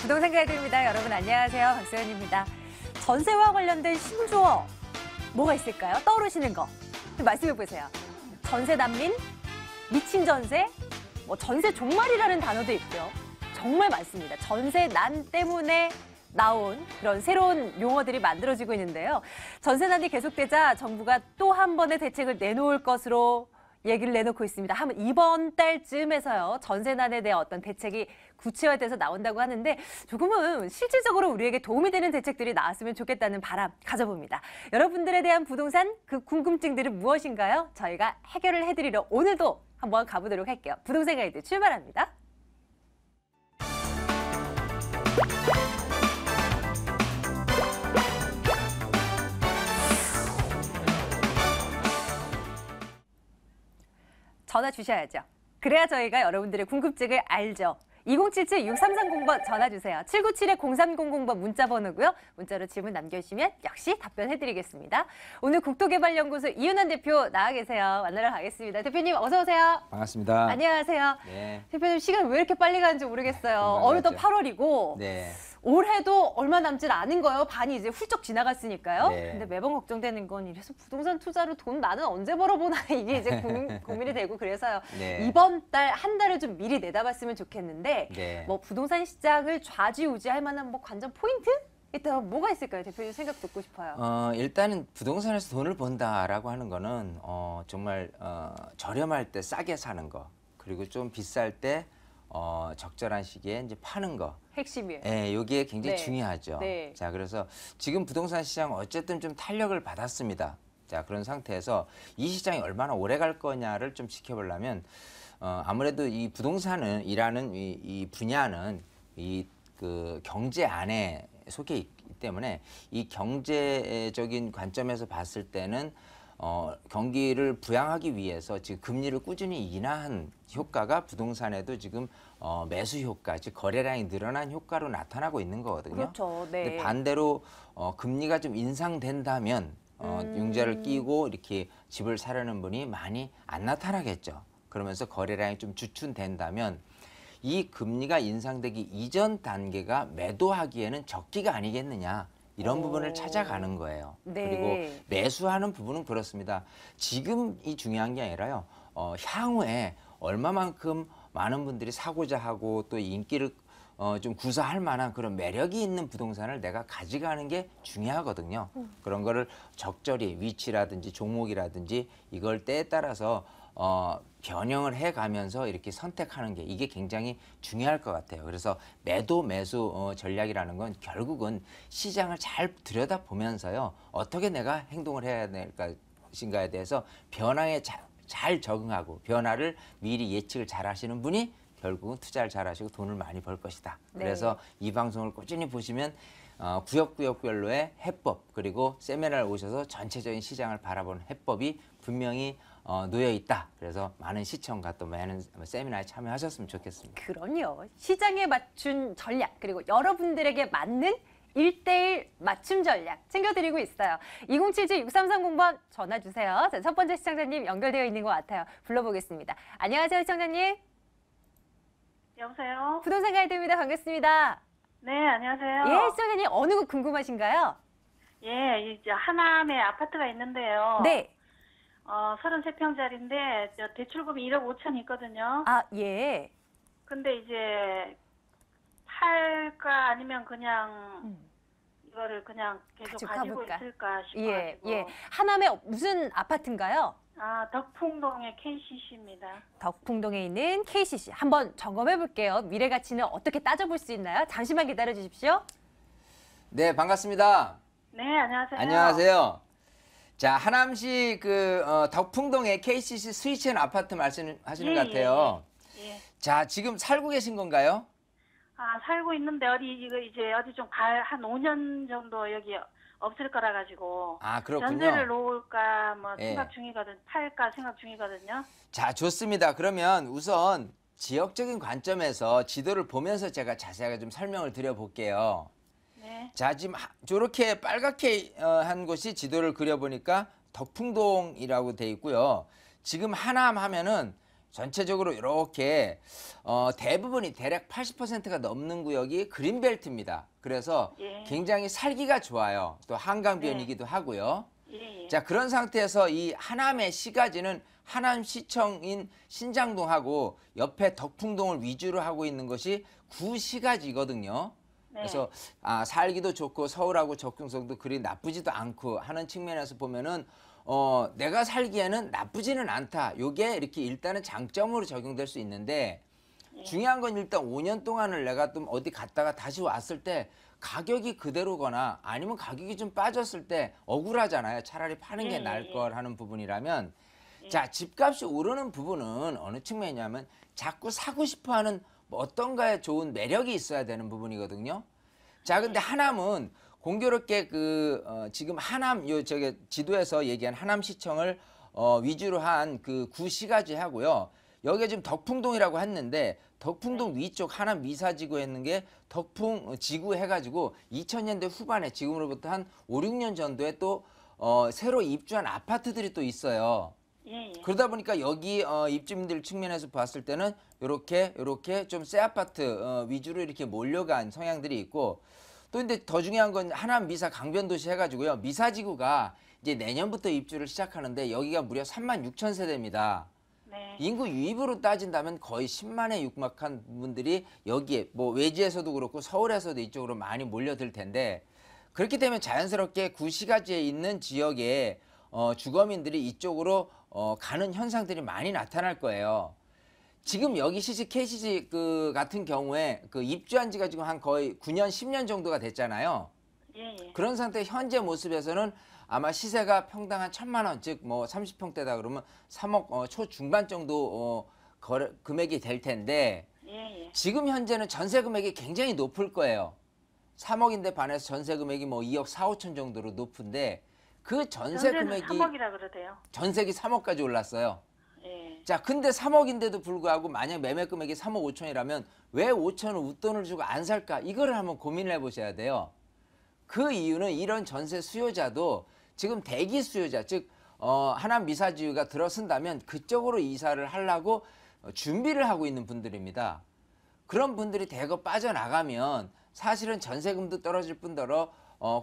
부동산 가이드입니다. 여러분 안녕하세요. 박소연입니다. 전세와 관련된 신조어 뭐가 있을까요? 떠오르시는 거 좀 말씀해 보세요. 전세 난민, 미친 전세, 뭐 전세 종말이라는 단어도 있죠. 정말 많습니다. 전세 난 때문에 나온 그런 새로운 용어들이 만들어지고 있는데요. 전세난이 계속되자 정부가 또 한 번의 대책을 내놓을 것으로 얘기를 내놓고 있습니다. 하면 이번 달쯤에서요. 전세난에 대한 어떤 대책이 구체화돼서 나온다고 하는데 조금은 실질적으로 우리에게 도움이 되는 대책들이 나왔으면 좋겠다는 바람 가져봅니다. 여러분들에 대한 부동산 그 궁금증들은 무엇인가요? 저희가 해결을 해드리러 오늘도 한번 가보도록 할게요. 부동산 가이드 출발합니다. 전화 주셔야죠. 그래야 저희가 여러분들의 궁금증을 알죠. 2077-6330번 전화 주세요. 797-0300번 문자 번호고요. 문자로 질문 남겨주시면 역시 답변해드리겠습니다. 오늘 국토개발연구소 이윤환 대표 나와 계세요. 만나러 가겠습니다. 대표님 어서 오세요. 반갑습니다. 안녕하세요. 네. 대표님 시간 왜 이렇게 빨리 가는지 모르겠어요. 어느덧 8월이고 네. 올해도 얼마 남질 않은 거예요. 반이 이제 훌쩍 지나갔으니까요. 네. 근데 매번 걱정되는 건 이래서 부동산 투자로 돈 나는 언제 벌어보나 이게 이제 고민이 되고 그래서요. 네. 이번 달 한 달을 좀 미리 내다봤으면 좋겠는데 네. 뭐 부동산 시장을 좌지우지할 만한 뭐 관전 포인트? 일단 뭐가 있을까요? 대표님 생각 듣고 싶어요. 일단은 부동산에서 돈을 번다라고 하는 거는 정말 저렴할 때 싸게 사는 거, 그리고 좀 비쌀 때 적절한 시기에 이제 파는 거. 핵심이에요. 네, 여기에 굉장히 네. 중요하죠. 네. 자, 그래서 지금 부동산 시장 어쨌든 좀 탄력을 받았습니다. 자, 그런 상태에서 이 시장이 얼마나 오래 갈 거냐를 좀 지켜보려면 아무래도 이 부동산은 일하는 이 분야는 그 경제 안에 속해 있기 때문에 이 경제적인 관점에서 봤을 때는 경기를 부양하기 위해서 지금 금리를 꾸준히 인하한 효과가 부동산에도 지금 매수 효과, 즉 거래량이 늘어난 효과로 나타나고 있는 거거든요. 그렇죠. 네. 근데 반대로 금리가 좀 인상된다면 융자를 끼고 이렇게 집을 사려는 분이 많이 안 나타나겠죠. 그러면서 거래량이 좀 주춤된다면 이 금리가 인상되기 이전 단계가 매도하기에는 적기가 아니겠느냐. 이런 부분을 찾아가는 거예요. 네. 그리고 매수하는 부분은 그렇습니다. 지금이 중요한 게 아니라요. 향후에 얼마만큼 많은 분들이 사고자 하고 또 인기를 좀 구사할 만한 그런 매력이 있는 부동산을 내가 가져가는 게 중요하거든요. 그런 거를 적절히 위치라든지 종목이라든지 이걸 때에 따라서 변형을 해가면서 이렇게 선택하는 게 이게 굉장히 중요할 것 같아요. 그래서 매도 매수 전략이라는 건 결국은 시장을 잘 들여다보면서요. 어떻게 내가 행동을 해야 될 것인가에 대해서 변화에 잘 적응하고 변화를 미리 예측을 잘 하시는 분이 결국은 투자를 잘 하시고 돈을 많이 벌 것이다. 네. 그래서 이 방송을 꾸준히 보시면 구역구역별로의 해법 그리고 세미나를 오셔서 전체적인 시장을 바라보는 해법이 분명히 놓여 있다. 그래서 많은 시청과 또 많은 세미나에 참여하셨으면 좋겠습니다. 그럼요. 시장에 맞춘 전략 그리고 여러분들에게 맞는 1:1 맞춤 전략 챙겨드리고 있어요. 2077-6330번 전화 주세요. 자, 첫 번째 시청자님 연결되어 있는 것 같아요. 불러보겠습니다. 안녕하세요, 시청자님. 여보세요? 부동산 가이드입니다. 반갑습니다. 네, 안녕하세요. 예, 시청자님 어느 곳 궁금하신가요? 예, 이제 하남에 아파트가 있는데요. 네. 33평짜리인데 대출금이 1억 5천 있거든요. 아, 예. 근데 이제 팔까 아니면 그냥 이거를 그냥 계속 가지고 가볼까? 있을까 싶어가지고. 예, 예. 하남에 무슨 아파트인가요? 덕풍동의 KCC입니다. 덕풍동에 있는 KCC. 한번 점검해 볼게요. 미래 가치는 어떻게 따져볼 수 있나요? 잠시만 기다려 주십시오. 네, 반갑습니다. 네, 안녕하세요. 안녕하세요. 자, 하남시 덕풍동의 KCC 스위치앤 아파트 말씀하시는 것 같아요. 예. 자, 지금 살고 계신 건가요? 살고 있는데 이제 어디 좀 한 5년 정도 여기 없을 거라 가지고. 아, 그렇군요. 전세를 놓을까 예. 생각 중이거든. 팔까 생각 중이거든요. 자, 좋습니다. 그러면 우선 지역적인 관점에서 지도를 보면서 제가 자세하게 좀 설명을 드려볼게요. 네. 자, 지금 저렇게 빨갛게 한 곳이 지도를 그려보니까 덕풍동이라고 돼 있고요. 지금 하남 하면은 전체적으로 이렇게 대부분이 대략 80%가 넘는 구역이 그린벨트입니다. 그래서 예. 굉장히 살기가 좋아요. 또 한강변이기도 하고요. 예, 예. 자, 그런 상태에서 이 하남의 시가지는 하남시청인 신장동하고 옆에 덕풍동을 위주로 하고 있는 것이 구시가지거든요. 네. 그래서 살기도 좋고 서울하고 접근성도 그리 나쁘지도 않고 하는 측면에서 보면은 내가 살기에는 나쁘지는 않다. 요게 이렇게 일단은 장점으로 적용될 수 있는데 중요한 건 일단 5년 동안을 내가 좀 어디 갔다가 다시 왔을 때 가격이 그대로거나 아니면 가격이 좀 빠졌을 때 억울하잖아요. 차라리 파는 게 나을 걸 하는 부분이라면 자, 집값이 오르는 부분은 어느 측면이냐면 자꾸 사고 싶어 하는 뭐 어떤가에 좋은 매력이 있어야 되는 부분이거든요. 자, 근데 하남은 공교롭게 지금 하남 저기 지도에서 얘기한 하남시청을 위주로 한 그 구시가지 하고요. 여기에 지금 덕풍동이라고 했는데 덕풍동 위쪽 하남 미사지구에 있는 게 덕풍지구 해가지고 2000년대 후반에 지금으로부터 한 5, 6년 전도에 또 새로 입주한 아파트들이 또 있어요. 예, 예. 그러다 보니까 여기 입주민들 측면에서 봤을 때는 요렇게 좀 새 아파트 위주로 이렇게 몰려간 성향들이 있고 또 근데 더 중요한 건 하남 미사 강변도시 해가지고요. 미사지구가 이제 내년부터 입주를 시작하는데 여기가 무려 36,000세대입니다. 네. 인구 유입으로 따진다면 거의 10만에 육박한 분들이 여기에 뭐 외지에서도 그렇고 서울에서도 이쪽으로 많이 몰려들 텐데 그렇기 때문에 자연스럽게 구시가지에 있는 지역에 주거민들이 이쪽으로 가는 현상들이 많이 나타날 거예요. 지금 여기 KCC 같은 경우에 입주한 지가 지금 한 거의 9년, 10년 정도가 됐잖아요. 예, 예. 그런 상태 현재 모습에서는 아마 시세가 평당 한 1,000만 원, 즉 뭐 30평대다 그러면 3억 초중반 정도 거래 금액이 될 텐데 예, 예. 지금 현재는 전세 금액이 굉장히 높을 거예요. 3억인데 반해서 전세 금액이 뭐 2억 4, 5천 정도로 높은데 그 전세 금액이 3억이라 그러대요. 전세기 3억까지 올랐어요. 예. 자, 근데 3억인데도 불구하고 만약 매매 금액이 3억 5천이라면 왜 5천을 웃돈을 주고 안 살까? 이거를 한번 고민을 해보셔야 돼요. 그 이유는 이런 전세 수요자도 지금 대기 수요자, 즉 하남 미사지구가 들어선다면 그쪽으로 이사를 하려고 준비를 하고 있는 분들입니다. 그런 분들이 대거 빠져나가면 사실은 전세금도 떨어질 뿐더러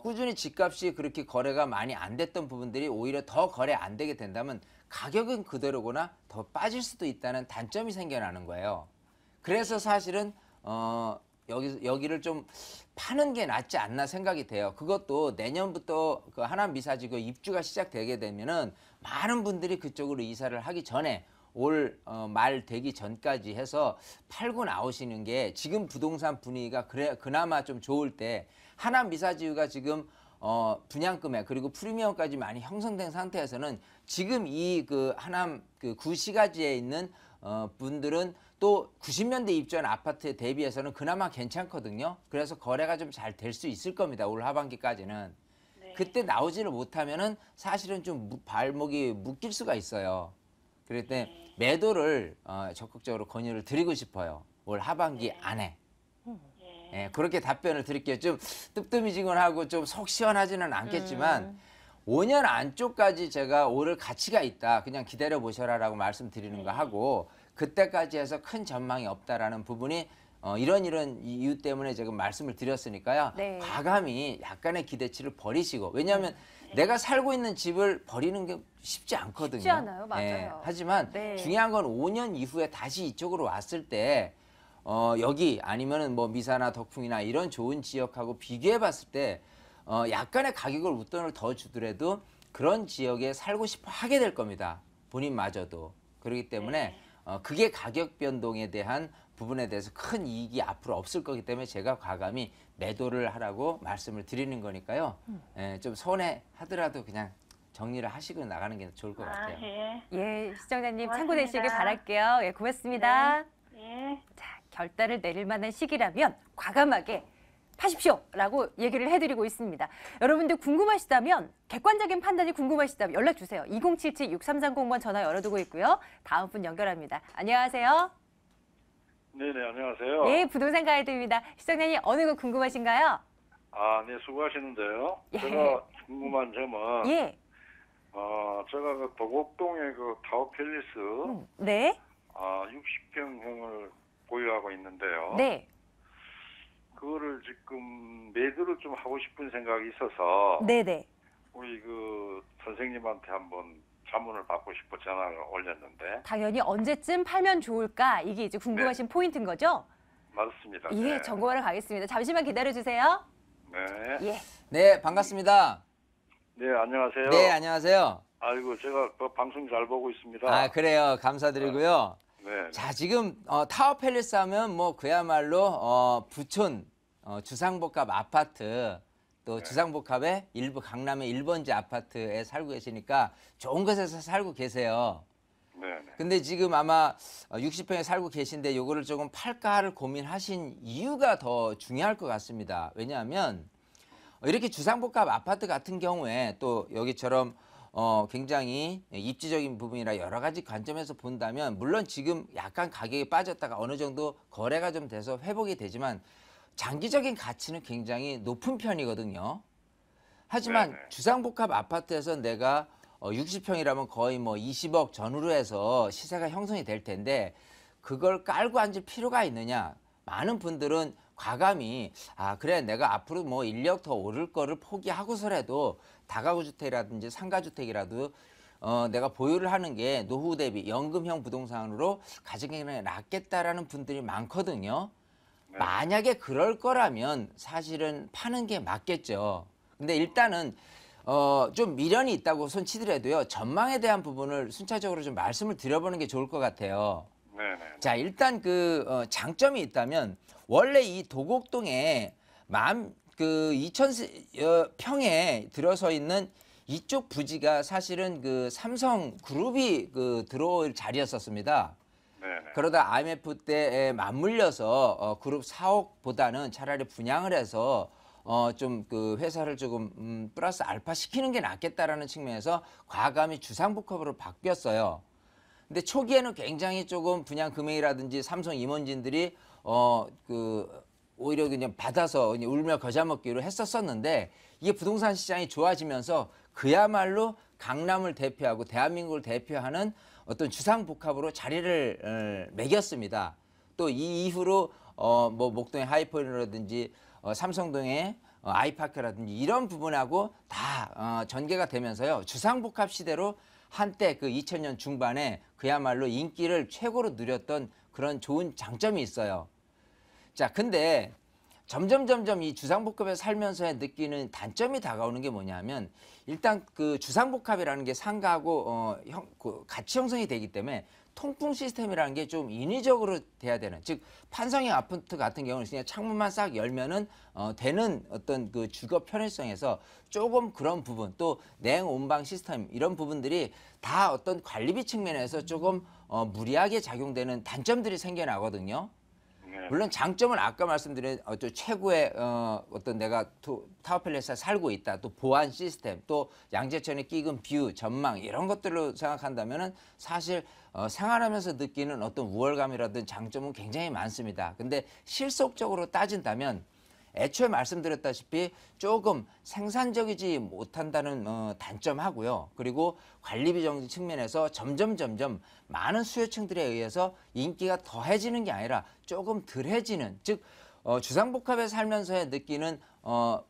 꾸준히 집값이 그렇게 거래가 많이 안 됐던 부분들이 오히려 더 거래 안 되게 된다면 가격은 그대로거나 더 빠질 수도 있다는 단점이 생겨나는 거예요. 그래서 사실은 여기를 좀 파는 게 낫지 않나 생각이 돼요. 그것도 내년부터 그 하남 미사지구 입주가 시작되게 되면은 많은 분들이 그쪽으로 이사를 하기 전에 올 말 되기 전까지 해서 팔고 나오시는 게 지금 부동산 분위기가 그나마 좀 좋을 때 하남 미사지구가 지금 분양금액 그리고 프리미엄까지 많이 형성된 상태에서는 지금 이 하남 구시가지에 있는 분들은 또 90년대 입주한 아파트에 대비해서는 그나마 괜찮거든요. 그래서 거래가 좀 잘 될 수 있을 겁니다. 올 하반기까지는. 네. 그때 나오지를 못하면은 사실은 좀 발목이 묶일 수가 있어요. 그럴 때 매도를 적극적으로 권유를 드리고 싶어요. 올 하반기 안에. 예, 그렇게 답변을 드릴게요. 좀 뜨뜻미지근하고 좀 속 시원하지는 않겠지만 5년 안쪽까지 제가 오를 가치가 있다. 그냥 기다려 보셔라라고 말씀드리는 거 하고 그때까지 해서 큰 전망이 없다라는 부분이 이런 이유 때문에 제가 말씀을 드렸으니까요. 네. 과감히 약간의 기대치를 버리시고 왜냐하면 내가 살고 있는 집을 버리는 게 쉽지 않거든요. 쉽지 않아요. 맞아요. 예, 하지만 네. 중요한 건 5년 이후에 다시 이쪽으로 왔을 때 여기 아니면은 뭐 미사나 덕풍이나 이런 좋은 지역하고 비교해 봤을 때 약간의 가격을 웃돈을 더 주더라도 그런 지역에 살고 싶어 하게 될 겁니다. 본인마저도. 그렇기 때문에 그게 가격 변동에 대한 부분에 대해서 큰 이익이 앞으로 없을 거기 때문에 제가 과감히 매도를 하라고 말씀을 드리는 거니까요. 예, 좀 손해하더라도 그냥 정리를 하시고 나가는 게 좋을 것 같아요. 예. 예, 시청자님 고맙습니다. 참고되시길 바랄게요. 예, 고맙습니다. 예. 자, 결단을 내릴 만한 시기라면 과감하게 파십시오라고 얘기를 해드리고 있습니다. 여러분들 궁금하시다면 객관적인 판단이 궁금하시다면 연락 주세요. 2077-6330번 전화 열어두고 있고요. 다음 분 연결합니다. 안녕하세요. 네네, 안녕하세요. 예, 부동산 가이드입니다. 시청자님 어느 거 궁금하신가요? 아, 네, 수고하시는데요. 예. 제가 궁금한 점은, 예, 제가 그 도곡동의 그 타워팰리스, 네, 아, 60평형을 보유하고 있는데요. 네. 그거를 지금 매도를 좀 하고 싶은 생각이 있어서 네네. 우리 그 선생님한테 한번 자문을 받고 싶어 전화를 올렸는데. 당연히 언제쯤 팔면 좋을까? 이게 이제 궁금하신 포인트인 거죠? 맞습니다. 예, 네. 점검하러 가겠습니다. 잠시만 기다려주세요. 네. 예. 네, 반갑습니다. 네, 안녕하세요. 네, 안녕하세요. 아이고, 제가 그 방송 잘 보고 있습니다. 아, 그래요. 감사드리고요. 네. 자, 지금 타워 팰리스 하면 뭐 그야말로 부촌 주상복합 아파트 또 주상복합의 일부 강남의 1번지 아파트에 살고 계시니까 좋은 곳에서 살고 계세요. 네. 네. 근데 지금 아마 60평에 살고 계신데 요거를 조금 팔까를 고민하신 이유가 더 중요할 것 같습니다. 왜냐하면 이렇게 주상복합 아파트 같은 경우에 또 여기처럼 굉장히 입지적인 부분이라 여러 가지 관점에서 본다면 물론 지금 약간 가격이 빠졌다가 어느 정도 거래가 좀 돼서 회복이 되지만 장기적인 가치는 굉장히 높은 편이거든요. 하지만 네네. 주상복합 아파트에서 내가 60평이라면 거의 뭐 20억 전후로 해서 시세가 형성이 될 텐데 그걸 깔고 앉을 필요가 있느냐. 많은 분들은 과감히 그래 내가 앞으로 뭐 인력 더 오를 거를 포기하고서라도 다가구 주택이라든지 상가주택이라도 내가 보유를 하는 게 노후 대비 연금형 부동산으로 가지는 게 낫겠다라는 분들이 많거든요. 네. 만약에 그럴 거라면 사실은 파는 게 맞겠죠. 근데 일단은 좀 미련이 있다고 손치더라도요. 전망에 대한 부분을 순차적으로 좀 말씀을 드려보는 게 좋을 것 같아요. 네네. 자, 일단 장점이 있다면 원래 이 도곡동에 2,000평에 들어서 있는 이쪽 부지가 사실은 그 삼성 그룹이 들어올 자리였었습니다. 네네. 그러다 IMF 때에 맞물려서 그룹 사옥보다는 차라리 분양을 해서 좀 그 회사를 조금 플러스 알파 시키는 게 낫겠다라는 측면에서 과감히 주상복합으로 바뀌었어요. 근데 초기에는 굉장히 조금 분양 금액이라든지 삼성 임원진들이 오히려 그냥 받아서 그냥 울며 겨자 먹기로 했었었는데 이게 부동산 시장이 좋아지면서 그야말로 강남을 대표하고 대한민국을 대표하는 어떤 주상복합으로 자리를 매겼습니다. 또 이 이후로 뭐 목동의 하이포인이라든지 삼성동의 아이파크라든지 이런 부분하고 다 전개가 되면서요. 주상복합 시대로 한때 그 2000년 중반에 그야말로 인기를 최고로 누렸던 그런 좋은 장점이 있어요. 자, 근데 점점 이 주상복합에 살면서 느끼는 단점이 다가오는 게 뭐냐면 일단 그 주상복합이라는 게 상가하고 가치 형성이 되기 때문에 통풍 시스템이라는 게 좀 인위적으로 돼야 되는, 즉 판성형 아파트 같은 경우는 그냥 창문만 싹 열면은 되는 어떤 그 주거 편의성에서 조금 그런 부분, 또 냉온방 시스템 이런 부분들이 다 어떤 관리비 측면에서 조금 무리하게 작용되는 단점들이 생겨나거든요. 네. 물론 장점은 아까 말씀드린 최고의 어떤 내가 타워팰리스에 살고 있다, 또 보안 시스템, 또 양재천의 끼금 뷰, 전망 이런 것들로 생각한다면은 사실 생활하면서 느끼는 어떤 우월감이라든 장점은 굉장히 많습니다. 근데 실속적으로 따진다면 애초에 말씀드렸다시피 조금 생산적이지 못한다는 단점하고요. 그리고 관리비 정도 측면에서 점점 많은 수요층들에 의해서 인기가 더해지는 게 아니라 조금 덜해지는, 즉 주상복합에 살면서 느끼는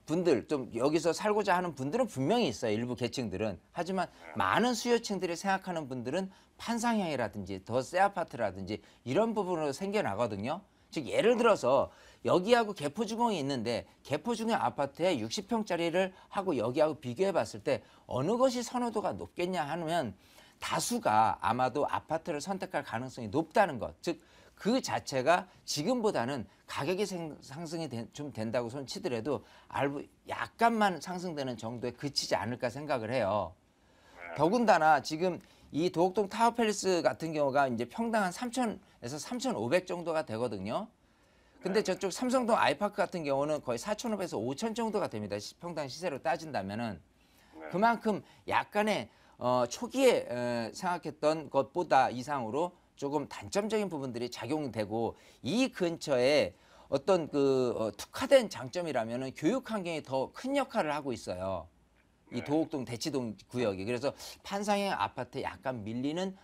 분들, 좀 여기서 살고자 하는 분들은 분명히 있어요. 일부 계층들은. 하지만 많은 수요층들이 생각하는 분들은 판상형이라든지 더 새 아파트라든지 이런 부분으로 생겨나거든요. 즉 예를 들어서 여기하고 개포주공이 있는데 개포주공 아파트에 60평짜리를 하고 여기하고 비교해 봤을 때 어느 것이 선호도가 높겠냐 하면 다수가 아마도 아파트를 선택할 가능성이 높다는 것. 즉 그 자체가 지금보다는 가격이 상승이 좀 된다고 손치더라도 약간만 상승되는 정도에 그치지 않을까 생각을 해요. 더군다나 지금 이 도곡동 타워팰리스 같은 경우가 이제 평당 한 3,000에서 3,500 정도가 되거든요. 근데 저쪽 삼성동 아이파크 같은 경우는 거의 4,500에서 5,000 정도가 됩니다. 평당 시세로 따진다면은. 그만큼 약간의 초기에 생각했던 것보다 이상으로 조금 단점적인 부분들이 작용되고, 이 근처에 어떤 특화된 장점이라면은 교육 환경이 더 큰 역할을 하고 있어요. 이 도곡동 대치동 구역이. 그래서 판상형 아파트에 약간 밀리는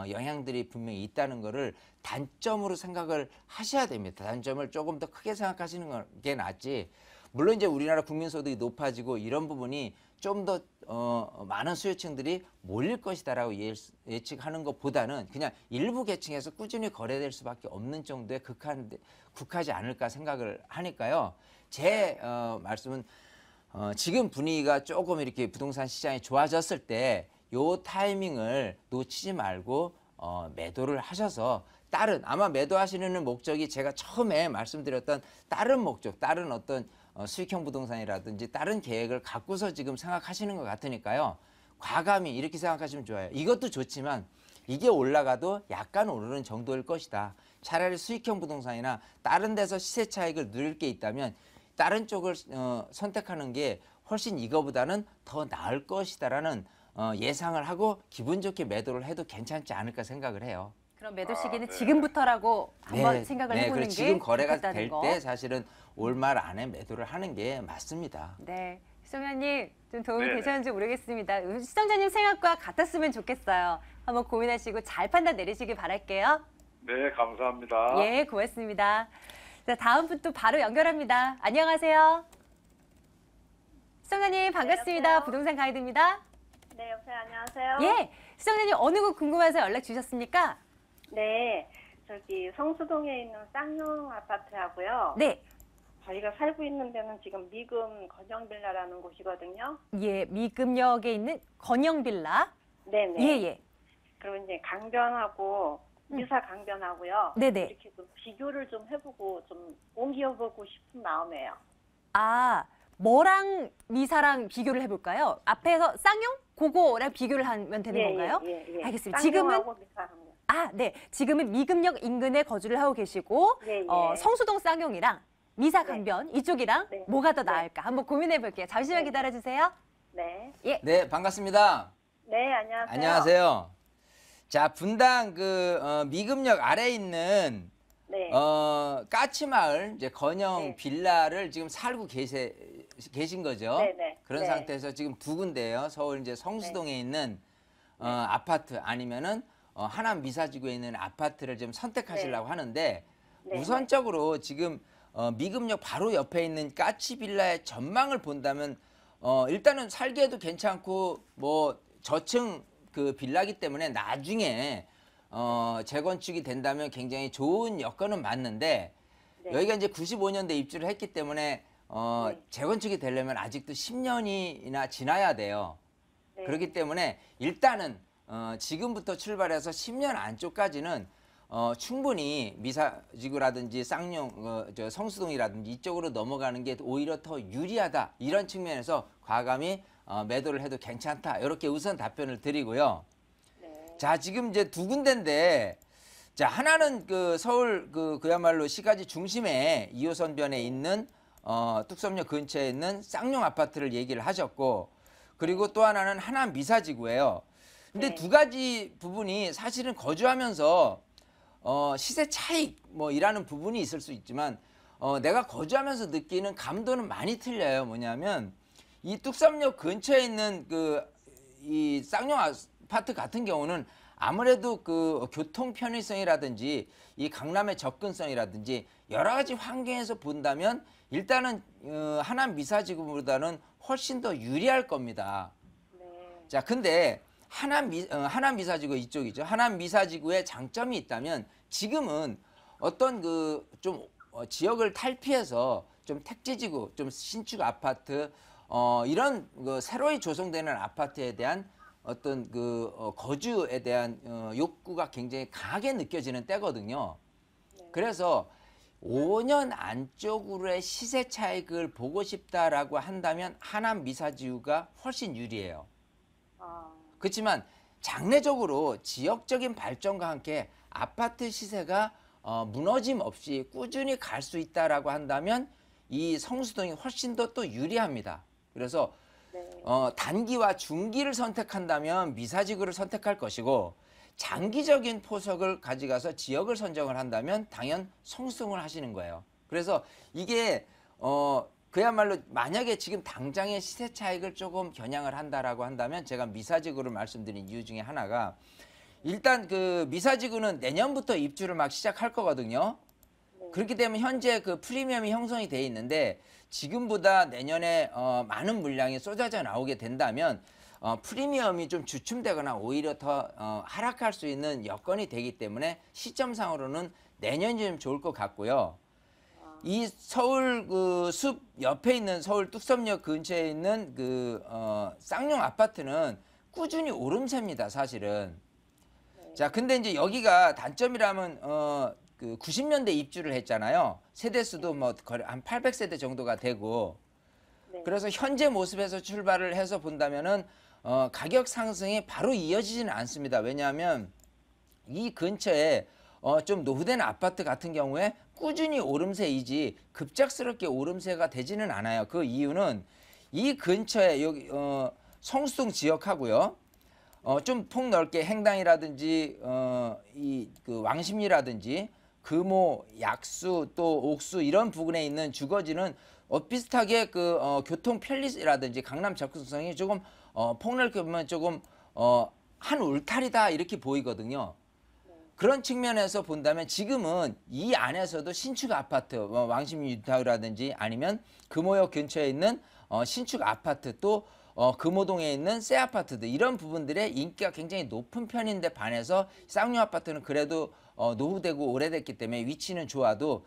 영향들이 분명히 있다는 거를 단점으로 생각을 하셔야 됩니다. 단점을 조금 더 크게 생각하시는 게 낫지. 물론 이제 우리나라 국민소득이 높아지고 이런 부분이 좀 더 많은 수요층들이 몰릴 것이다라고 예측하는 것보다는 그냥 일부 계층에서 꾸준히 거래될 수밖에 없는 정도에 국하지 않을까 생각을 하니까요. 제 말씀은 지금 분위기가 조금 이렇게 부동산 시장이 좋아졌을 때 요 타이밍을 놓치지 말고 매도를 하셔서 아마 매도하시는 목적이 제가 처음에 말씀드렸던 다른 목적, 다른 어떤 수익형 부동산이라든지 다른 계획을 갖고서 지금 생각하시는 것 같으니까요. 과감히 이렇게 생각하시면 좋아요. 이것도 좋지만 이게 올라가도 약간 오르는 정도일 것이다. 차라리 수익형 부동산이나 다른 데서 시세 차익을 누릴 게 있다면 다른 쪽을 선택하는 게 훨씬 이거보다는 더 나을 것이다라는 예상을 하고 기분 좋게 매도를 해도 괜찮지 않을까 생각을 해요. 그럼 매도 시기는 네. 지금부터라고 한번 생각을 해보는 그리고 게 지금 거래가 좋겠다는 될 거. 때 사실은 올 말 안에 매도를 하는 게 맞습니다. 네, 시청자님 좀 도움이 네네. 되셨는지 모르겠습니다. 시청자님 생각과 같았으면 좋겠어요. 한번 고민하시고 잘 판단 내리시길 바랄게요. 네, 감사합니다. 예, 고맙습니다. 자, 다음 분 또 바로 연결합니다. 안녕하세요. 시청자님 반갑습니다. 안녕하세요. 부동산 가이드입니다. 네, 여보세요. 안녕하세요. 예, 시청자님 어느 곳 궁금해서 연락 주셨습니까? 네, 저기 성수동에 있는 쌍용 아파트하고요. 네, 저희가 살고 있는 데는 지금 미금 건영빌라라는 곳이거든요. 예, 미금역에 있는 건영빌라. 네네. 예, 예. 그리고 이제 강변하고 미사 강변하고요. 네네. 이렇게 좀 비교를 좀 해보고 좀 옮겨보고 싶은 마음이에요. 아, 뭐랑 미사랑 비교를 해볼까요? 앞에서 쌍용? 그거랑 비교를 하면 되는 건가요? 예. 알겠습니다. 지금은 쌍용하고 미사랑요. 네. 지금은 미금역 인근에 거주를 하고 계시고 예, 예. 성수동 쌍용이랑 미사 강변 이쪽이랑 네. 뭐가 더 네. 나을까? 한번 고민해 볼게요. 잠시만 네. 기다려 주세요. 네. 네, 반갑습니다. 네, 안녕하세요. 안녕하세요. 자, 분당 미금역 아래에 있는 네. 까치마을 이제 건영 네. 빌라를 지금 살고 계신 거죠. 네네. 그런 네. 상태에서 지금 두 군데예요. 서울 이제 성수동에 있는 아파트 아니면은 하남 미사지구에 있는 아파트를 좀 선택하시려고 하는데 네. 우선적으로 지금 미금역 바로 옆에 있는 까치 빌라의 전망을 본다면 일단은 살기에도 괜찮고 뭐 저층 그 빌라기 때문에 나중에 재건축이 된다면 굉장히 좋은 여건은 맞는데 네. 여기가 이제 95년대 입주를 했기 때문에 네. 재건축이 되려면 아직도 10년이나 지나야 돼요. 네. 그렇기 때문에 일단은 지금부터 출발해서 10년 안쪽까지는 충분히 미사지구라든지 쌍용, 성수동이라든지 이쪽으로 넘어가는 게 오히려 더 유리하다. 이런 측면에서 과감히 매도를 해도 괜찮다. 이렇게 우선 답변을 드리고요. 네. 자, 지금 이제 두 군데인데, 자, 하나는 그 서울 그야말로 시가지 중심에 2호선변에 있는 뚝섬역 근처에 있는 쌍용 아파트를 얘기를 하셨고, 그리고 또 하나는 하남 미사지구예요. 근데 네. 두 가지 부분이 사실은 거주하면서 시세 차익 뭐 이라는 부분이 있을 수 있지만 내가 거주하면서 느끼는 감도는 많이 틀려요. 뭐냐면 이 뚝섬역 근처에 있는 이 쌍용 아파트 같은 경우는 아무래도 그 교통 편의성이라든지 이 강남의 접근성이라든지 여러 가지 환경에서 본다면 일단은 하남 미사지구보다는 훨씬 더 유리할 겁니다. 네. 자, 근데 하남 미사지구 이쪽이죠. 하남 미사지구에 장점이 있다면 지금은 어떤 좀 지역을 탈피해서 좀 택지지구, 좀 신축 아파트 이런 새로이 조성되는 아파트에 대한 어떤 거주에 대한 욕구가 굉장히 강하게 느껴지는 때거든요. 그래서 5년 안쪽으로의 시세 차익을 보고 싶다라고 한다면 하남 미사지구가 훨씬 유리해요. 그렇지만 장래적으로 지역적인 발전과 함께 아파트 시세가 무너짐 없이 꾸준히 갈 수 있다라고 한다면 이 성수동이 훨씬 더 또 유리합니다. 그래서 네. 단기와 중기를 선택한다면 미사지구를 선택할 것이고 장기적인 포석을 가져가서 지역을 선정을 한다면 당연 성수동을 하시는 거예요. 그래서 이게 그야말로 만약에 지금 당장의 시세 차익을 조금 겨냥을 한다라고 한다면 제가 미사지구를 말씀드린 이유 중에 하나가 일단 그 미사지구는 내년부터 입주를 막 시작할 거거든요. 그렇기 때문에 현재 그 프리미엄이 형성이 돼 있는데 지금보다 내년에 많은 물량이 쏟아져 나오게 된다면 프리미엄이 좀 주춤되거나 오히려 더 하락할 수 있는 여건이 되기 때문에 시점상으로는 내년이 좀 좋을 것 같고요. 이 서울 그 숲 옆에 있는 서울 뚝섬역 근처에 있는 그 쌍용 아파트는 꾸준히 오름세입니다, 사실은. 자, 근데 이제 여기가 단점이라면 그 90년대 입주를 했잖아요. 세대수도 뭐 거의 한 800세대 정도가 되고. 네. 그래서 현재 모습에서 출발을 해서 본다면은 가격 상승이 바로 이어지지는 않습니다. 왜냐하면 이 근처에 좀 노후된 아파트 같은 경우에 꾸준히 오름세이지 급작스럽게 오름세가 되지는 않아요. 그 이유는 이 근처에 여기 성수동 지역하고요. 좀 폭넓게 행당이라든지 이 그 왕십리라든지 금호, 약수 또 옥수 이런 부근에 있는 주거지는 비슷하게 그 교통 편리라든지 강남 접근성이 조금 폭넓게 보면 조금 한 울타리다 이렇게 보이거든요. 그런 측면에서 본다면 지금은 이 안에서도 신축 아파트, 왕십리 뉴타운이라든지 아니면 금호역 근처에 있는 신축 아파트 또 금호동에 있는 새 아파트들 이런 부분들의 인기가 굉장히 높은 편인데 반해서 쌍용 아파트는 그래도 노후되고 오래됐기 때문에 위치는 좋아도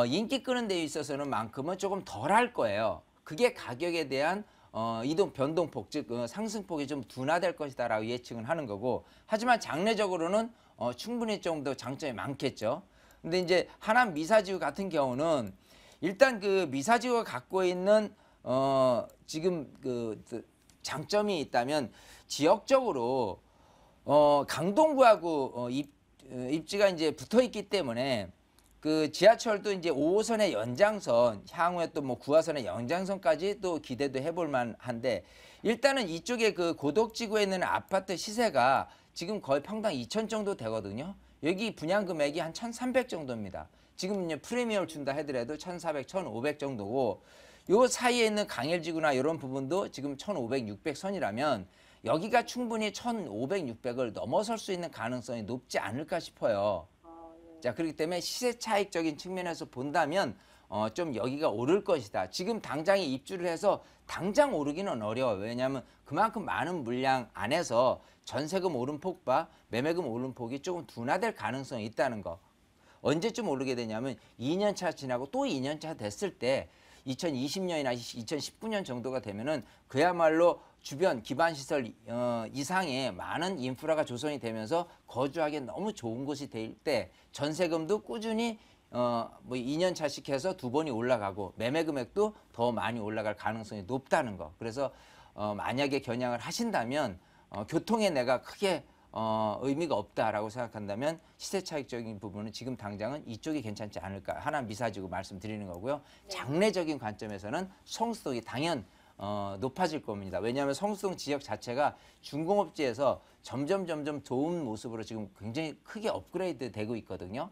인기 끄는 데 있어서는 만큼은 조금 덜할 거예요. 그게 가격에 대한 이동 변동폭 즉 상승폭이 좀 둔화될 것이다라고 예측은 하는 거고 하지만 장래적으로는 충분히 좀 더 장점이 많겠죠. 근데 이제 하남 미사지구 같은 경우는 일단 그 미사지구가 갖고 있는 지금 그 장점이 있다면 지역적으로 강동구하고 입지가 이제 붙어 있기 때문에 그 지하철도 이제 5호선의 연장선 향후에 또 뭐 9호선의 연장선까지 또 기대도 해볼 만한데 일단은 이쪽에 그 고덕지구에 있는 아파트 시세가 지금 거의 평당 2천 정도 되거든요. 여기 분양 금액이 한 1,300 정도입니다. 지금 이제 프리미엄을 준다 하더라도 1,400, 1,500 정도고 요 사이에 있는 강일지구나 이런 부분도 지금 1,500, 600 선이라면 여기가 충분히 1,500, 600을 넘어설 수 있는 가능성이 높지 않을까 싶어요. 자, 그렇기 때문에 시세 차익적인 측면에서 본다면 좀 여기가 오를 것이다. 지금 당장에 입주를 해서 당장 오르기는 어려워요. 왜냐하면 그만큼 많은 물량 안에서 전세금 오름폭과 매매금 오름폭이 조금 둔화될 가능성이 있다는 거. 언제쯤 오르게 되냐면 2년차 지나고 또 2년차 됐을 때 2020년이나 2019년 정도가 되면은 그야말로 주변 기반시설 이상의 많은 인프라가 조성이 되면서 거주하기 너무 좋은 곳이 될 때 전세금도 꾸준히 뭐 2년차씩 해서 2번이 올라가고 매매 금액도 더 많이 올라갈 가능성이 높다는 거. 그래서 만약에 겨냥을 하신다면 교통에 내가 크게 의미가 없다라고 생각한다면 시세 차익적인 부분은 지금 당장은 이쪽이 괜찮지 않을까 하남 미사지구 말씀드리는 거고요. 네. 장래적인 관점에서는 성수동이 당연 높아질 겁니다. 왜냐하면 성수동 지역 자체가 중공업지에서 점점 좋은 모습으로 지금 굉장히 크게 업그레이드 되고 있거든요.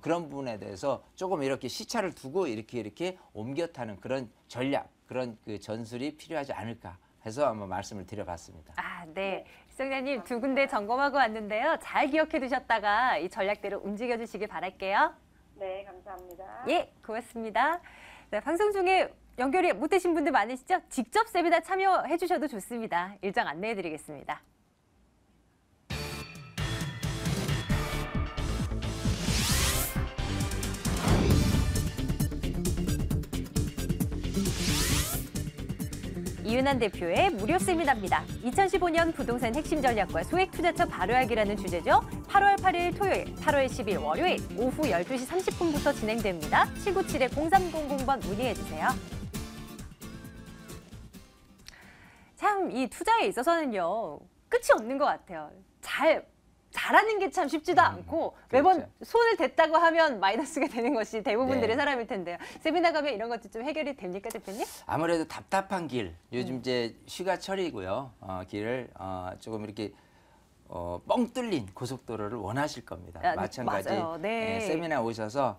그런 부분에 대해서 조금 이렇게 시차를 두고 이렇게 옮겨 타는 그런 전략, 그런 그 전술이 필요하지 않을까 해서 한번 말씀을 드려봤습니다. 아, 네. 시청자님 두 군데 점검하고 왔는데요. 잘 기억해 두셨다가 이 전략대로 움직여 주시길 바랄게요. 네, 감사합니다. 예, 고맙습니다. 네, 방송 중에 연결이 못 되신 분들 많으시죠? 직접 세미나 참여해 주셔도 좋습니다. 일정 안내해 드리겠습니다. 이윤한 대표의 무료 세미나입니다. 2015년 부동산 핵심 전략과 소액 투자처 바로하기라는 주제죠. 8월 8일 토요일, 8월 10일 월요일 오후 12시 30분부터 진행됩니다. 797-0300번 문의해주세요. 참 이 투자에 있어서는요. 끝이 없는 것 같아요. 잘하는 게 참 쉽지도 않고 매번 그렇죠. 손을 댔다고 하면 마이너스가 되는 것이 대부분들의 네. 사람일 텐데요. 세미나 가면 이런 것도 좀 해결이 됩니까, 대표님? 아무래도 답답한 길, 요즘 이제 휴가철이고요. 길을 조금 이렇게 뻥 뚫린 고속도로를 원하실 겁니다. 마찬가지 맞아요. 네. 세미나 오셔서